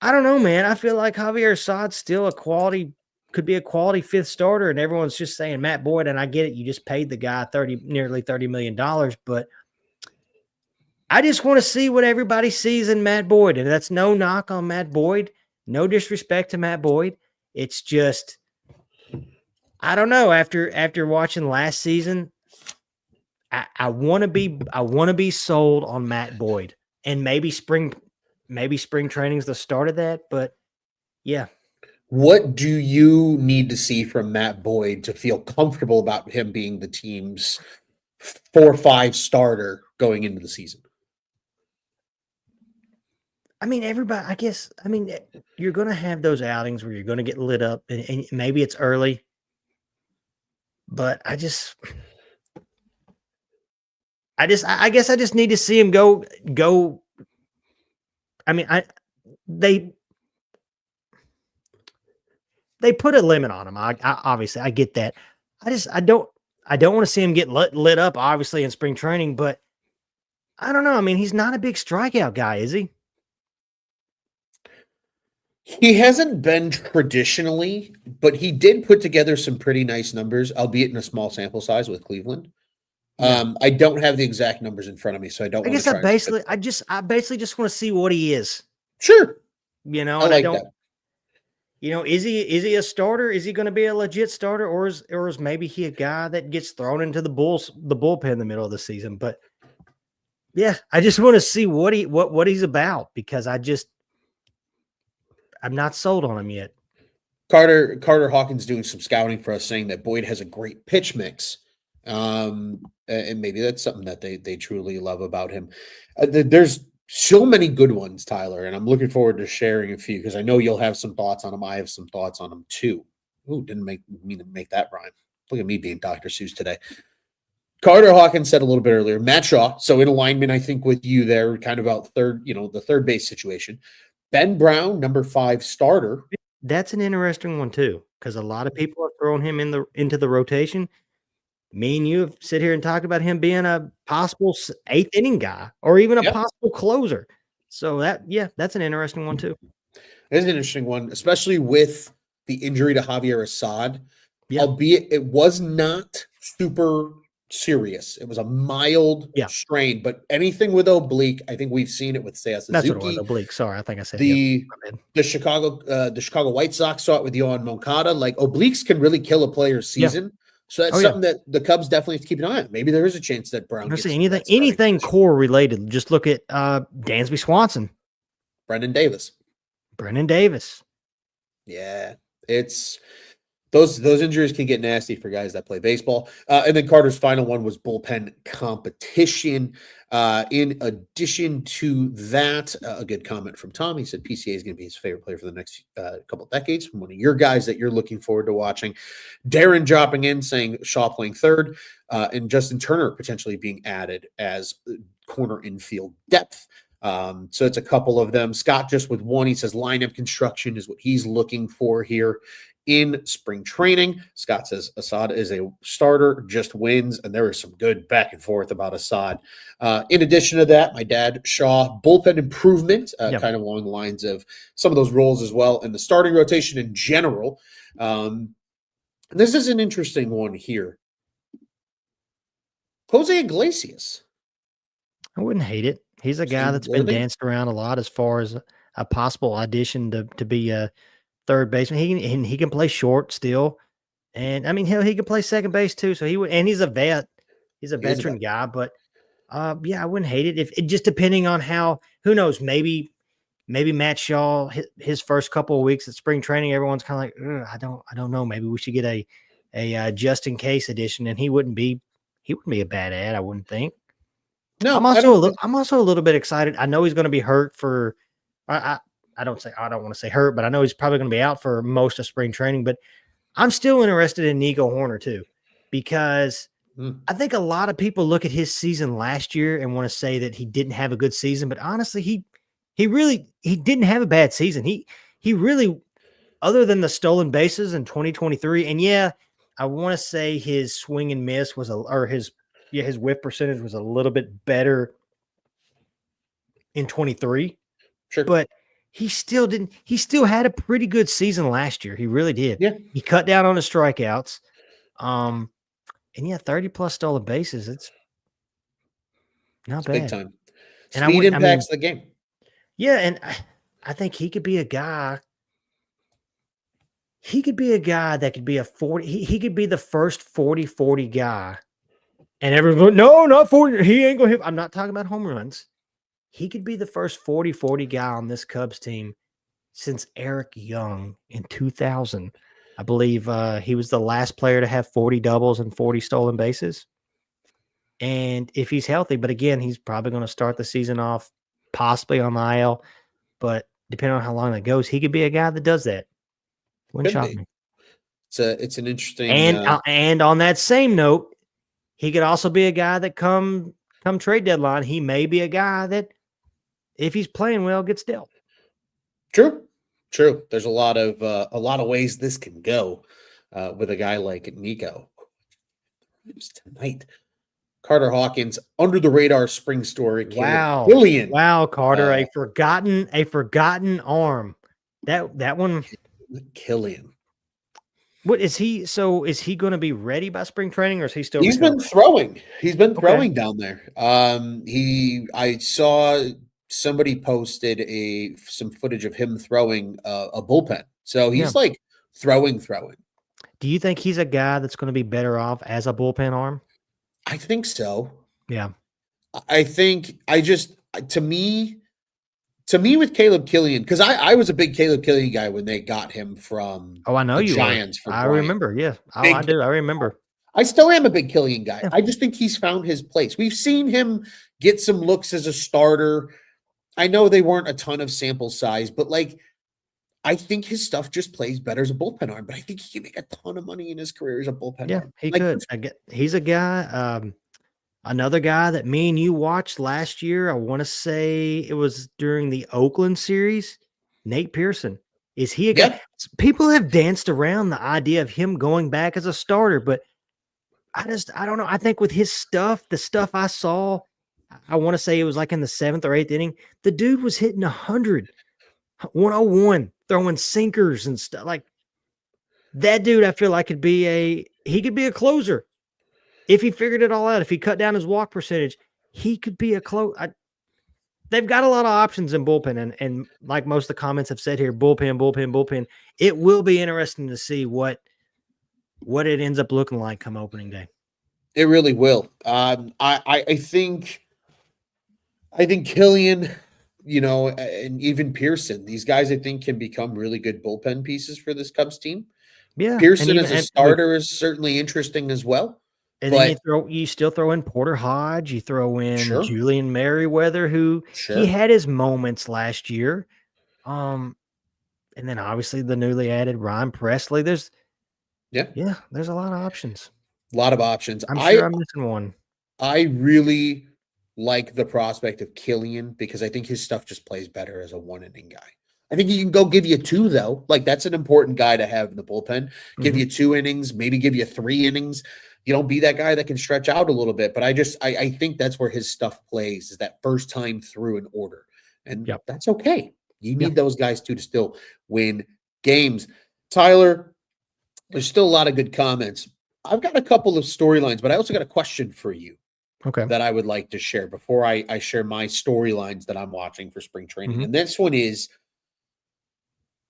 Speaker 2: I don't know, man. I feel like Javier Assad's still could be a quality 5th starter, and everyone's just saying Matt Boyd, and I get it. You just paid the guy nearly $30 million, but I just want to see what everybody sees in Matt Boyd, and that's no knock on Matt Boyd. No disrespect to Matt Boyd. It's just, I don't know. After watching last season, I want to be sold on Matt Boyd, and maybe spring training is the start of that. But yeah,
Speaker 1: What do you need to see from Matt Boyd to feel comfortable about him being the team's 4 or 5 starter going into the season?
Speaker 2: I mean, everybody. I guess. I mean, you're going to have those outings where you're going to get lit up, and maybe it's early. But I guess I just need to see him go. I mean, they they put a limit on him. I obviously I get that. I don't want to see him get lit up obviously in spring training, but I don't know. I mean, he's not a big strikeout guy, is he?
Speaker 1: He hasn't been traditionally, but he did put together some pretty nice numbers, albeit in a small sample size with Cleveland.
Speaker 2: Yeah.
Speaker 1: I don't have the exact numbers in front of me, so I don't
Speaker 2: I
Speaker 1: want to
Speaker 2: guess I
Speaker 1: try and
Speaker 2: basically
Speaker 1: spit.
Speaker 2: I basically just want to see what he is,
Speaker 1: Sure, I
Speaker 2: and I
Speaker 1: like
Speaker 2: don't,
Speaker 1: that.
Speaker 2: is he a starter? Is he going to be a legit starter, or is maybe he a guy that gets thrown into the bullpen in the middle of the season? But yeah, I just want to see what he's about, because I'm not sold on him yet.
Speaker 1: Carter Hawkins doing some scouting for us, saying that Boyd has a great pitch mix, and maybe that's something that they truly love about him. There's so many good ones, Tyler, and I'm looking forward to sharing a few because I know you'll have some thoughts on them. I have some thoughts on them too. Ooh, didn't mean to make that rhyme. Look at me being Dr. Seuss today. Carter Hawkins said a little bit earlier, Matt Shaw. So in alignment, I think with you there, kind of about third, the third base situation. Ben Brown, number 5 starter.
Speaker 2: That's an interesting one too, because a lot of people are throwing him into the rotation. Me and you have sit here and talked about him being a possible eighth inning guy or even a
Speaker 1: Yep.
Speaker 2: possible closer. So that's an interesting one too.
Speaker 1: It's an interesting one, especially with the injury to Javier Assad,
Speaker 2: Yeah.
Speaker 1: albeit it was not super serious. It was a mild
Speaker 2: Yeah.
Speaker 1: strain, but anything with oblique, I think we've seen it with Seiya
Speaker 2: That's what it was.
Speaker 1: Suzuki.
Speaker 2: Oblique. Sorry, I think I said
Speaker 1: The
Speaker 2: my bad.
Speaker 1: the Chicago White Sox saw it with Yohan Moncada. Like obliques can really kill a player's
Speaker 2: Yeah.
Speaker 1: season. So that's
Speaker 2: Oh, yeah.
Speaker 1: something that the Cubs definitely have to keep an eye on. Maybe there is a chance that Brown
Speaker 2: I'm gonna
Speaker 1: gets
Speaker 2: say
Speaker 1: into that starting
Speaker 2: anything
Speaker 1: position.
Speaker 2: core related. Just look at Dansby Swanson,
Speaker 1: Brendan Davis.
Speaker 2: Brennan Davis.
Speaker 1: Yeah, it's those injuries can get nasty for guys that play baseball. And then Carter's final one was bullpen competition. In addition to that, a good comment from Tom. He said PCA is going to be his favorite player for the next couple of decades. One of your guys that you're looking forward to watching. Darren dropping in saying Shaw playing third, and Justin Turner potentially being added as corner infield depth. So it's a couple of them. Scott just with one. He says lineup construction is what he's looking for here in spring training. Scott says Assad is a starter, just wins, and there is some good back and forth about Assad. In addition to that, my dad, Shaw, bullpen improvement, kind of along the lines of some of those roles as well, and the starting rotation in general. This is an interesting one here. Jose Iglesias.
Speaker 2: I wouldn't hate it. He's a guy that's been danced around a lot as far as a possible audition to be a third baseman. He can play short still, and I mean he can play second base too. So and he's a vet. He's a veteran guy, but yeah, I wouldn't hate it if it just depending on who knows, maybe Matt Shaw his first couple of weeks at spring training, everyone's kind of like, I don't know, maybe we should get a just in case edition, and he wouldn't be a bad ad, I wouldn't think.
Speaker 1: No,
Speaker 2: I'm also a little bit excited. I know he's going to be hurt for I don't want to say hurt, but I know he's probably going to be out for most of spring training, but I'm still interested in Nico Horner too, because I think a lot of people look at his season last year and want to say that he didn't have a good season, but honestly, he didn't have a bad season. He really, other than the stolen bases in 2023, and yeah, I want to say his swing and miss his whiff percentage was a little bit better in 23.
Speaker 1: Sure.
Speaker 2: But he still had a pretty good season last year. He really did.
Speaker 1: Yeah.
Speaker 2: He cut down on his strikeouts. And yeah, 30 plus stolen bases. It's not bad.
Speaker 1: Big time.
Speaker 2: And
Speaker 1: Speed impacts the game.
Speaker 2: Yeah, and I think he could be a guy. He could be a guy that could be a 40. He could be the first 40-40 guy And everyone, no, not 40. He ain't going to hit. I'm not talking about home runs. He could be the first 40-40 guy on this Cubs team since Eric Young in 2000. I believe he was the last player to have 40 doubles and 40 stolen bases. And if he's healthy, but again, he's probably going to start the season off possibly on the IL. But depending on how long that goes, he could be a guy that does that. Wouldn't
Speaker 1: Could
Speaker 2: shock
Speaker 1: be.
Speaker 2: me.
Speaker 1: It's an interesting.
Speaker 2: And on that same note, he could also be a guy that come trade deadline, he may be a guy that, if he's playing well, gets dealt.
Speaker 1: True. There's a lot of ways this can go with a guy like Nico. It was tonight. Carter Hawkins, under the radar spring story.
Speaker 2: Wow.
Speaker 1: Killian.
Speaker 2: Wow, Carter, a forgotten arm. That one.
Speaker 1: Killian.
Speaker 2: What is he? So is he going to be ready by spring training, or is he still?
Speaker 1: He's been throwing. He's been throwing
Speaker 2: Okay.
Speaker 1: down there. I saw somebody posted some footage of him throwing a bullpen. So he's like throwing.
Speaker 2: Do you think he's a guy that's going to be better off as a bullpen arm?
Speaker 1: I think so.
Speaker 2: Yeah.
Speaker 1: I think to me with Caleb Killian, because I was a big Caleb Killian guy when they got him from
Speaker 2: I know you
Speaker 1: Giants
Speaker 2: were.
Speaker 1: for
Speaker 2: I
Speaker 1: Bryant.
Speaker 2: remember. Yeah. I do. I remember.
Speaker 1: I still am a big Killian guy.
Speaker 2: Yeah.
Speaker 1: I just think he's found his place. We've seen him get some looks as a starter. I know they weren't a ton of sample size, but I think his stuff just plays better as a bullpen arm. But I think he can make a ton of money in his career as a bullpen arm.
Speaker 2: He could. He's a guy. Another guy that me and you watched last year, I want to say it was during the Oakland series, Nate Pearson. Is he a guy? People have danced around the idea of him going back as a starter, but I don't know. I think with his stuff, the stuff I saw, I want to say it was like in the 7th or 8th inning, the dude was hitting 100, 101, throwing sinkers and stuff. Like that dude, I feel like he could be a closer. If he figured it all out, if he cut down his walk percentage, he could be a close. They've got a lot of options in bullpen, and like most of the comments have said here, bullpen. It will be interesting to see what it ends up looking like come opening day.
Speaker 1: It really will. I think Killian, and even Pearson, these guys I think can become really good bullpen pieces for this Cubs team.
Speaker 2: Yeah,
Speaker 1: Pearson as a starter is certainly interesting as well.
Speaker 2: And then you still throw in Porter Hodge, you throw in Julian Merriweather, who he had his moments last year. And then obviously the newly added Ryan Presley. There's a lot of options. I'm sure I'm missing one.
Speaker 1: I really like the prospect of Killian because I think his stuff just plays better as a one-inning guy. I think he can go give you 2, though. That's an important guy to have in the bullpen. Give you 2 innings, maybe give you 3 innings. Be that guy that can stretch out a little bit. But I think that's where his stuff plays, is that first time through an order. And that's okay. You need those guys too to still win games. Tyler, there's still a lot of good comments. I've got a couple of storylines, but I also got a question for you.
Speaker 2: Okay.
Speaker 1: That I would like to share before I share my storylines that I'm watching for spring training. And this one is,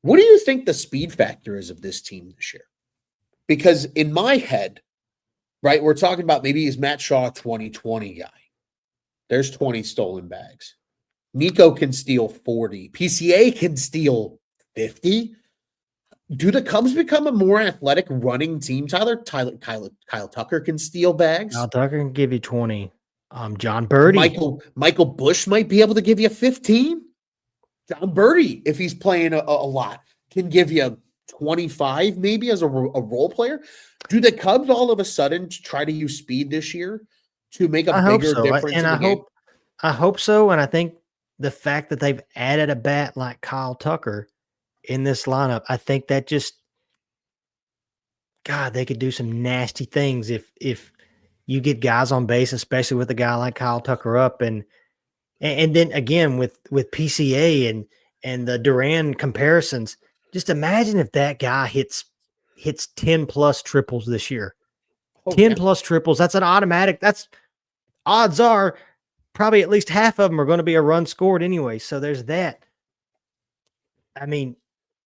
Speaker 1: what do you think the speed factor is of this team this year? Because in my head, right, we're talking about maybe is Matt Shaw 2020 guy. There's 20 stolen bags. Nico can steal 40. PCA can steal 50. Do the Cubs become a more athletic running team, Tyler? Kyle Tucker can steal bags.
Speaker 2: Kyle Tucker can give you 20. John Birdie.
Speaker 1: Michael Bush might be able to give you 15. John Birdie, if he's playing a lot, can give you 25 maybe as a role player. Do the Cubs all of a sudden try to use speed this year to make a bigger difference?
Speaker 2: And I hope so. And I think the fact that they've added a bat like Kyle Tucker in this lineup, I think that they could do some nasty things if you get guys on base, especially with a guy like Kyle Tucker up, and then again with PCA and the Duran comparisons. Just imagine if that guy hits 10 plus triples this year. 10 plus triples. That's an automatic. That's odds are probably at least half of them are going to be a run scored anyway. So there's that. I mean,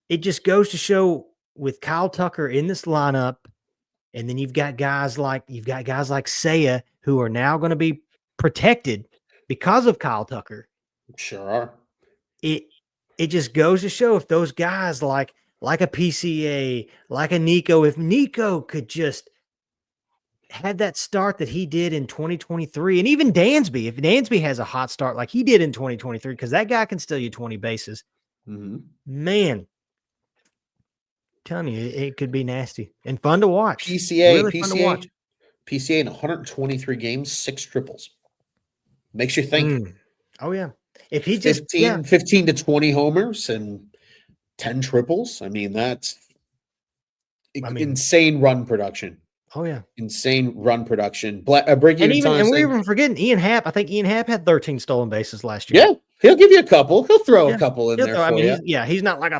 Speaker 2: it just goes to show with Kyle Tucker in this lineup, And then you've got guys like Saya who are now going to be protected because of Kyle Tucker.
Speaker 1: Sure are.
Speaker 2: It just goes to show if those guys like a PCA, like a Nico, if Nico could just have that start that he did in 2023, and even Dansby, if Dansby has a hot start like he did in 2023, because that guy can steal you 20 bases, man, I'm telling you, it could be nasty and fun to watch. Really fun to watch.
Speaker 1: PCA in 123 games, 6 triples. Makes you think.
Speaker 2: Oh, yeah. If he
Speaker 1: 15 to 20 homers and 10 triples, I mean, that's insane run production.
Speaker 2: Oh, yeah.
Speaker 1: Insane run production. We're
Speaker 2: even forgetting Ian Happ. I think Ian Happ had 13 stolen bases last year.
Speaker 1: Yeah, he'll give you a couple. He'll throw a couple in there for you.
Speaker 2: He's not like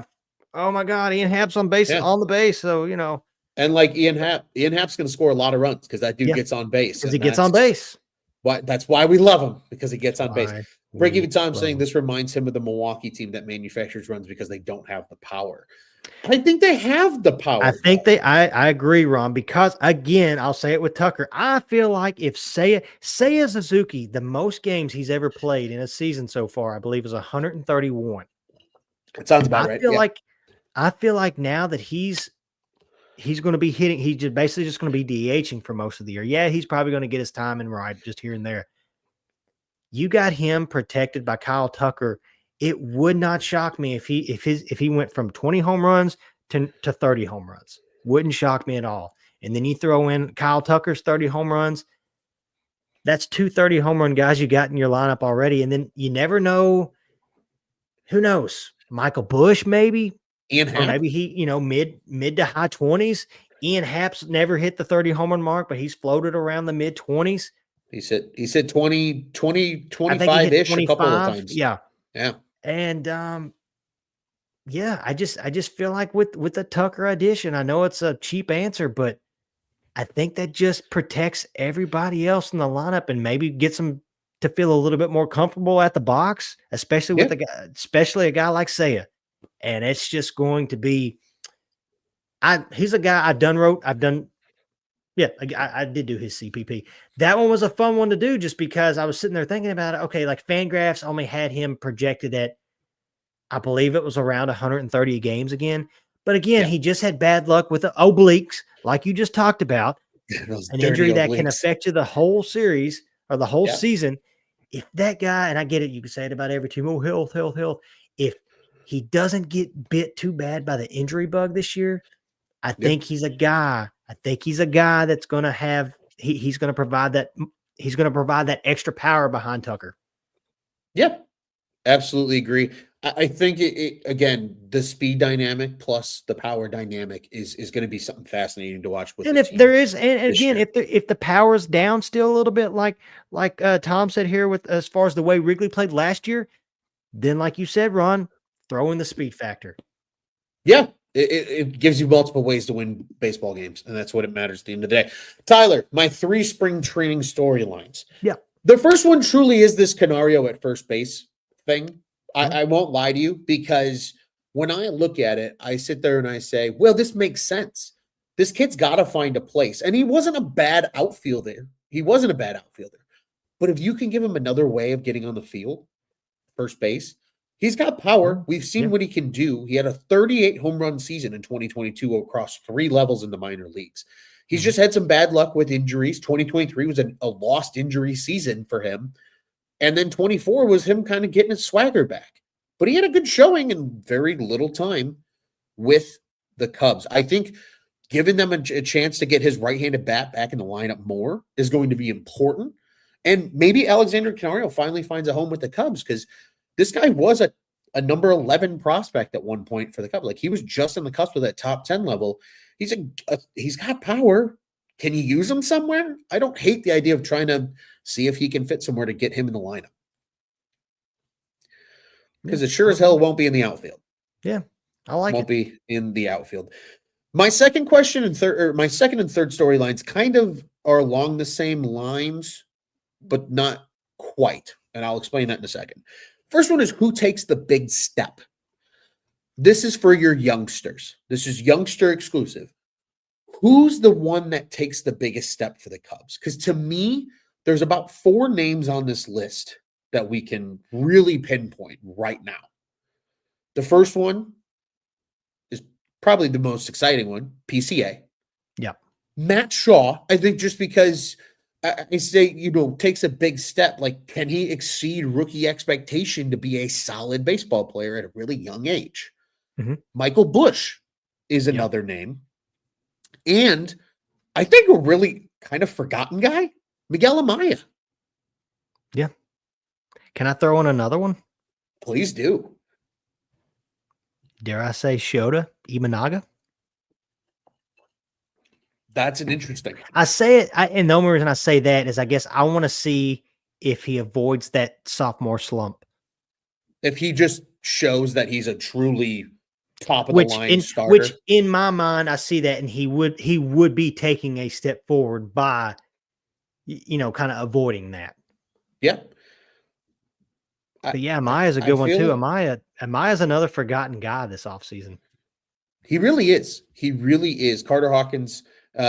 Speaker 2: oh my God, Ian Happ's on base on the base. So,
Speaker 1: And like Ian Happ's going to score a lot of runs because that dude gets on base.
Speaker 2: Because he gets on base.
Speaker 1: That's why we love him, because he gets on base. Break-even time saying this reminds him of the Milwaukee team that manufactures runs because they don't have the power. I think they have the power.
Speaker 2: I agree, Ron, because again, I'll say it with Tucker. I feel like if Seiya Suzuki, the most games he's ever played in a season so far, I believe is 131.
Speaker 1: It sounds about right.
Speaker 2: I feel like now that he's going to be hitting, he's just basically just going to be DHing for most of the year. Yeah, he's probably going to get his time and ride just here and there. You got him protected by Kyle Tucker. It would not shock me if he went from 20 home runs to 30 home runs. Wouldn't shock me at all. And then you throw in Kyle Tucker's 30 home runs. That's 2 30 home run guys you got in your lineup already. And then you never know. Who knows? Michael Busch, maybe.
Speaker 1: Ian Happ.
Speaker 2: Or maybe he, mid to high 20s. Ian Happ's never hit the 30 home run mark, but he's floated around the mid 20s.
Speaker 1: He said 25-ish a couple of times.
Speaker 2: Yeah.
Speaker 1: Yeah.
Speaker 2: And I just feel like with the Tucker addition, I know it's a cheap answer, but I think that just protects everybody else in the lineup and maybe gets them to feel a little bit more comfortable at the box, especially with a guy like Seiya. And it's just going to be he's a guy I did do his CPP. That one was a fun one to do just because I was sitting there thinking about it. Okay, like Fangraphs only had him projected at, I believe it was around 130 games again. But again, he just had bad luck with the obliques, like you just talked about. An injury that can affect you the whole series or the whole season. If that guy, and I get it, you can say it about every team, health. If he doesn't get bit too bad by the injury bug this year, I think he's a guy. I think he's a guy that's going to have. He's going to provide that. He's going to provide that extra power behind Tucker.
Speaker 1: Yep, absolutely agree. I think again, the speed dynamic plus the power dynamic is going to be something fascinating to watch.
Speaker 2: And if there is, and again, if the power's down still a little bit, like Tom said here, with as far as the way Wrigley played last year, then like you said, Ron, throw in the speed factor.
Speaker 1: Yeah. It gives you multiple ways to win baseball games, and that's what it matters at the end of the day. Tyler, my 3 spring training storylines.
Speaker 2: Yeah.
Speaker 1: The first one truly is this Canario at first base thing. I won't lie to you, because when I look at it, I sit there and I say, well, this makes sense. This kid's got to find a place. And he wasn't a bad outfielder. But if you can give him another way of getting on the field, first base, he's got power. We've seen what he can do. He had a 38 home run season in 2022 across 3 levels in the minor leagues. He's just had some bad luck with injuries. 2023 was a lost injury season for him. And then 24 was him kind of getting his swagger back. But he had a good showing in very little time with the Cubs. I think giving them a chance to get his right-handed bat back in the lineup more is going to be important. And maybe Alexander Canario finally finds a home with the Cubs, because this guy was a number 11 prospect at one point for the Cubs. Like, he was just on the cusp of that top 10 level. He's got power. Can you use him somewhere? I don't hate the idea of trying to see if he can fit somewhere to get him in the lineup, because it sure as hell won't be in the outfield.
Speaker 2: Yeah, I like it.
Speaker 1: Won't be in the outfield. My second and third storylines kind of are along the same lines, but not quite. And I'll explain that in a second. First one is, who takes the big step? This is for your youngsters. This is youngster exclusive. who's the one that takes the biggest step for the Cubs? Because to me, there's about 4 names on this list that we can really pinpoint right now. The first one is probably the most exciting one, PCA.
Speaker 2: Yeah.
Speaker 1: Matt Shaw, I think just because I say, takes a big step. Like, can he exceed rookie expectation to be a solid baseball player at a really young age?
Speaker 2: Mm-hmm.
Speaker 1: Michael Busch is
Speaker 2: Yep.
Speaker 1: another name. And I think a really kind of forgotten guy, Miguel Amaya.
Speaker 2: Yeah. Can I throw in another one?
Speaker 1: Please do.
Speaker 2: Dare I say Shota Imanaga?
Speaker 1: That's an interesting.
Speaker 2: I say it, and the only reason I say that is I guess I want to see if he avoids that sophomore slump.
Speaker 1: If he just shows that he's a truly top of the line starter.
Speaker 2: Which in my mind, I see that, and he would be taking a step forward by, kind of avoiding that.
Speaker 1: Yeah.
Speaker 2: But yeah, Amaya's a good one too. Amaya's another forgotten guy this offseason. He
Speaker 1: really is. He really is. Carter Hawkins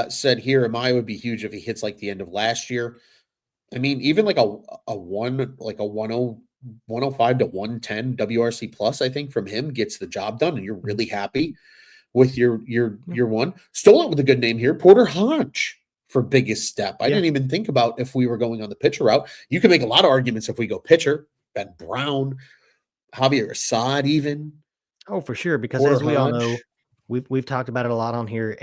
Speaker 1: said here, Amaya would be huge if he hits like the end of last year. I mean, even like a 105 to 110 WRC plus, I think from him gets the job done, and you're really happy with your one. Stole it with a good name here, Porter Hodge for biggest step. I didn't even think about if we were going on the pitcher route. You can make a lot of arguments if we go pitcher. Ben Brown, Javier Assad, even.
Speaker 2: Oh, for sure, because
Speaker 1: Porter
Speaker 2: as we
Speaker 1: Hodge.
Speaker 2: all know, we've talked about it a lot on here.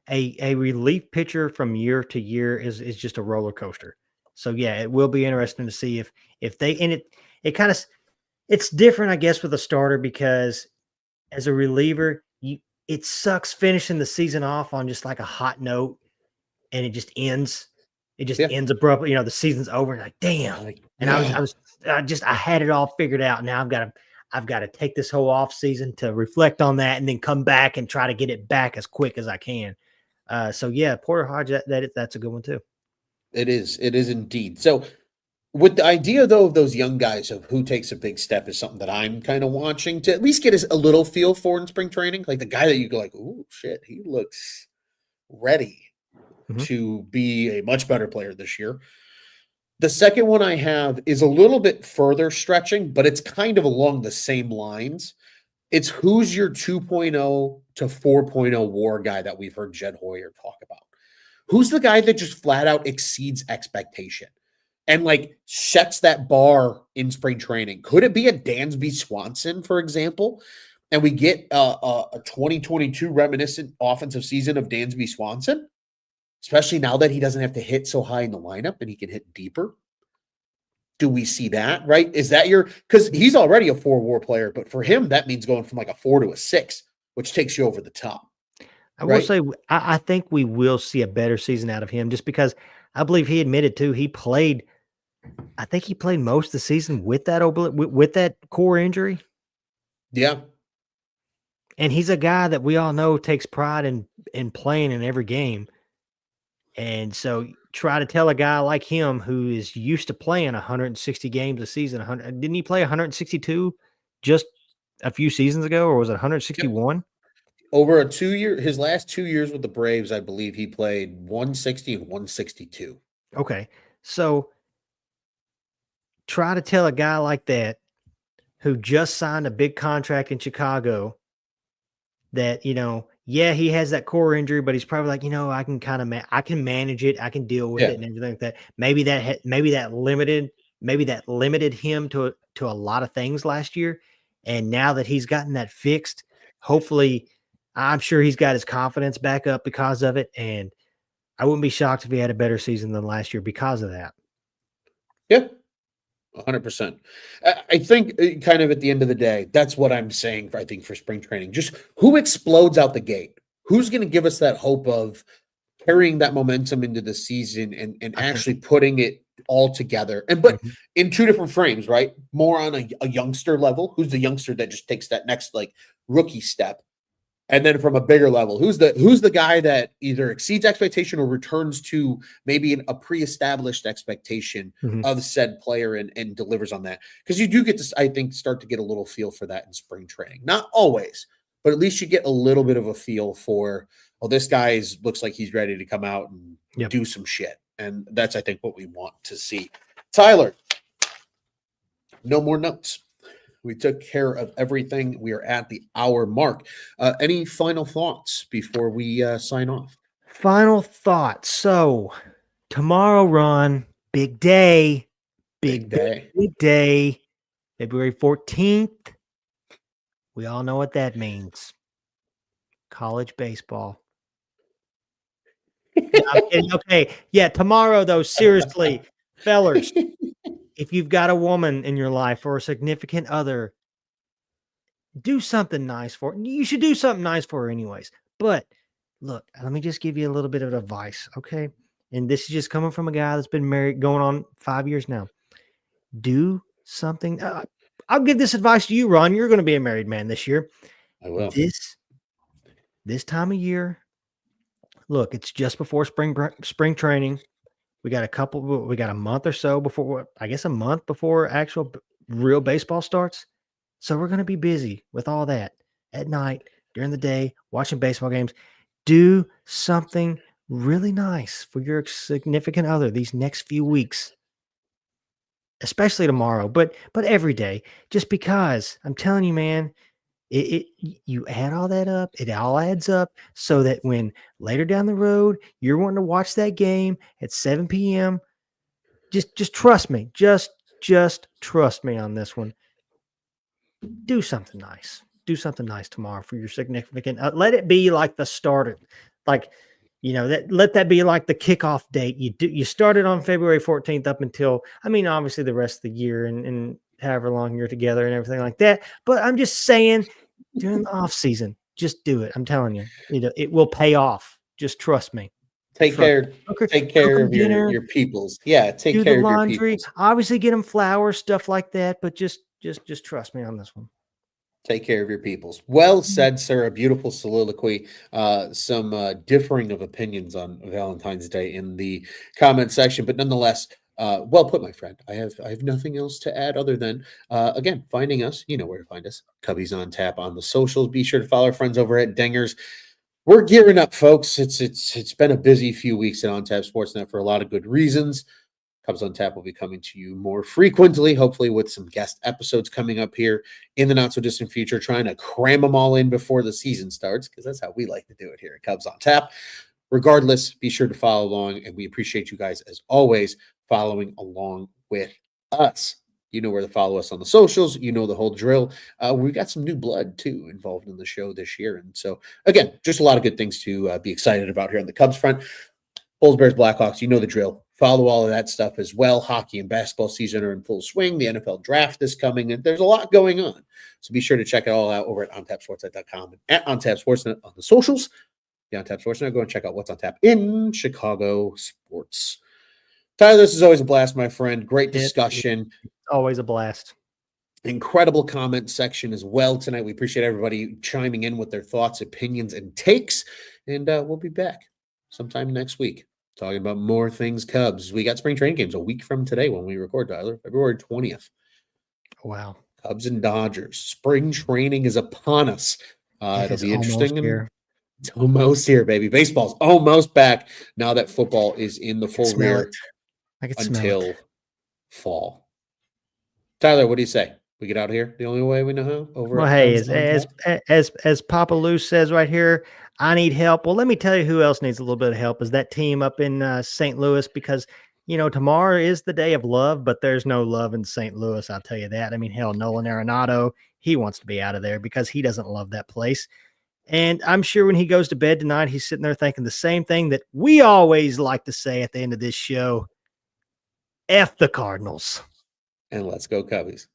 Speaker 2: A relief pitcher from year to year is just a roller coaster. So yeah, it will be interesting to see if they, and it kind of, it's different, I guess, with a starter, because as a reliever, it sucks finishing the season off on just like a hot note, and it just ends. It just ends abruptly. The season's over, and like, damn. And I had it all figured out. Now I've got to take this whole off season to reflect on that, and then come back and try to get it back as quick as I can. So yeah, Porter Hodge, that's a good one too.
Speaker 1: It is indeed. So with the idea, though, of those young guys of who takes a big step is something that I'm kind of watching to at least get a little feel for in spring training. Like the guy that you go like, oh, shit, he looks ready to be a much better player this year. The second one I have is a little bit further stretching, but it's kind of along the same lines. It's who's your 2.0 to 4.0 WAR guy that we've heard Jed Hoyer talk about. Who's the guy that just flat out exceeds expectation and like sets that bar in spring training? Could it be a Dansby Swanson, for example? And we get a 2022 reminiscent offensive season of Dansby Swanson, especially now that he doesn't have to hit so high in the lineup and he can hit deeper. Do we see that, right? Is that because he's already a 4 WAR player, but for him, that means going from like a 4 to a 6, which takes you over the top.
Speaker 2: I will say, I think we will see a better season out of him, just because I believe he admitted too, I think he played most of the season with that core injury.
Speaker 1: Yeah.
Speaker 2: And he's a guy that we all know takes pride in playing in every game. And so try to tell a guy like him who is used to playing 160 games a season, didn't he play 162 just a few seasons ago, or was it 161?
Speaker 1: Over his last 2 years with the Braves, I believe he played 160 and 162.
Speaker 2: Okay. So try to tell a guy like that who just signed a big contract in Chicago that, he has that core injury, but he's probably like, I can kind of, I can manage it. I can deal with it and everything like that. Maybe that limited him to a lot of things last year. And now that he's gotten that fixed, hopefully, I'm sure he's got his confidence back up because of it. And I wouldn't be shocked if he had a better season than last year because of that.
Speaker 1: Yeah, 100%. I think kind of at the end of the day, that's what I'm saying, I think, for spring training. Just who explodes out the gate? Who's going to give us that hope of carrying that momentum into the season and actually putting it all together? But in 2 different frames, right? More on a youngster level. Who's the youngster that just takes that next like rookie step? And then from a bigger level, who's the guy that either exceeds expectation or returns to maybe a pre-established expectation of said player and delivers on that? Because you do get to, I think, start to get a little feel for that in spring training. Not always, but at least you get a little bit of a feel for well, this guy looks like he's ready to come out and
Speaker 2: Yep.
Speaker 1: do some shit. And that's, I think, what we want to see. Tyler, no more notes. We took care of everything. We are at the hour mark. Any final thoughts before we sign off?
Speaker 2: Final thoughts. So tomorrow, Ron, big day. Big
Speaker 1: day.
Speaker 2: Big day. February 14th. We all know what that means. College baseball. No, I'm kidding. Okay. Yeah, tomorrow, though, seriously, fellers, if you've got a woman in your life or a significant other, do something nice for her. You should do something nice for her anyways. But look, let me just give you a little bit of advice, okay? And this is just coming from a guy that's been married going on 5 years now. Do something. I'll give this advice to you, Ron. You're going to be a married man this year.
Speaker 1: I will.
Speaker 2: This time of year, look, it's just before spring training. We got a month or so before, I guess a month before actual real baseball starts. So we're going to be busy with all that at night, during the day, watching baseball games. Do something really nice for your significant other these next few weeks, especially tomorrow, but every day, just because I'm telling you, man, you add all that up, it all adds up so that when later down the road, you're wanting to watch that game at 7 p.m., just trust me. Just trust me on this one. Do something nice. Do something nice tomorrow for your significant. Let it be like the starter, like, let that be like the kickoff date. You started on February 14th up until, obviously the rest of the year and however long you're together and everything like that. But I'm just saying, during the off season, just do it. I'm telling you, it will pay off. Just trust me.
Speaker 1: Take care of your peoples. Yeah, take care of your peoples.
Speaker 2: Obviously, get them flowers, stuff like that. But just trust me on this one.
Speaker 1: Take care of your peoples. Well said, sir. A beautiful soliloquy. Some differing of opinions on Valentine's Day in the comment section, but nonetheless, well put, my friend. I have nothing else to add other than again, finding us. You know where to find us. Cubbies on Tap on the socials. Be sure to follow our friends over at Dingers. We're gearing up, folks. It's been a busy few weeks at On Tap Sportsnet for a lot of good reasons. Cubs on Tap will be coming to you more frequently, hopefully with some guest episodes coming up here in the not-so-distant future, trying to cram them all in before the season starts, because that's how we like to do it here at Cubs on Tap. Regardless, be sure to follow along, and we appreciate you guys, as always, following along with us. You know where to follow us on the socials. You know the whole drill. We've got some new blood, too, involved in the show this year. And so, again, just a lot of good things to be excited about here on the Cubs front. Bulls, Bears, Blackhawks, you know the drill. Follow all of that stuff as well. Hockey and basketball season are in full swing. The NFL draft is coming, and there's a lot going on. So be sure to check it all out over at ontapsportsnet.com and at ontapsportsnet on the socials. The OnTap Sportsnet, go and check out what's on tap in Chicago sports. Tyler, this is always a blast, my friend. Great discussion.
Speaker 2: It's always a blast.
Speaker 1: Incredible comment section as well tonight. We appreciate everybody chiming in with their thoughts, opinions, and takes. And we'll be back sometime next week talking about more things Cubs. We got spring training games a week from today when we record, Tyler, February 20th.
Speaker 2: Wow.
Speaker 1: Cubs and Dodgers. Spring training is upon us. It'll be interesting. It's almost here, baby. Baseball's almost back now that football is in the full rear until fall. Tyler, what do you say? We get out of here the only way we know how?
Speaker 2: Well, hey, as Papa Lou says right here, I need help. Well, let me tell you who else needs a little bit of help is that team up in St. Louis, because, tomorrow is the day of love, but there's no love in St. Louis. I'll tell you that. Hell, Nolan Arenado, he wants to be out of there because he doesn't love that place. And I'm sure when he goes to bed tonight, he's sitting there thinking the same thing that we always like to say at the end of this show. F the Cardinals.
Speaker 1: And let's go Cubbies.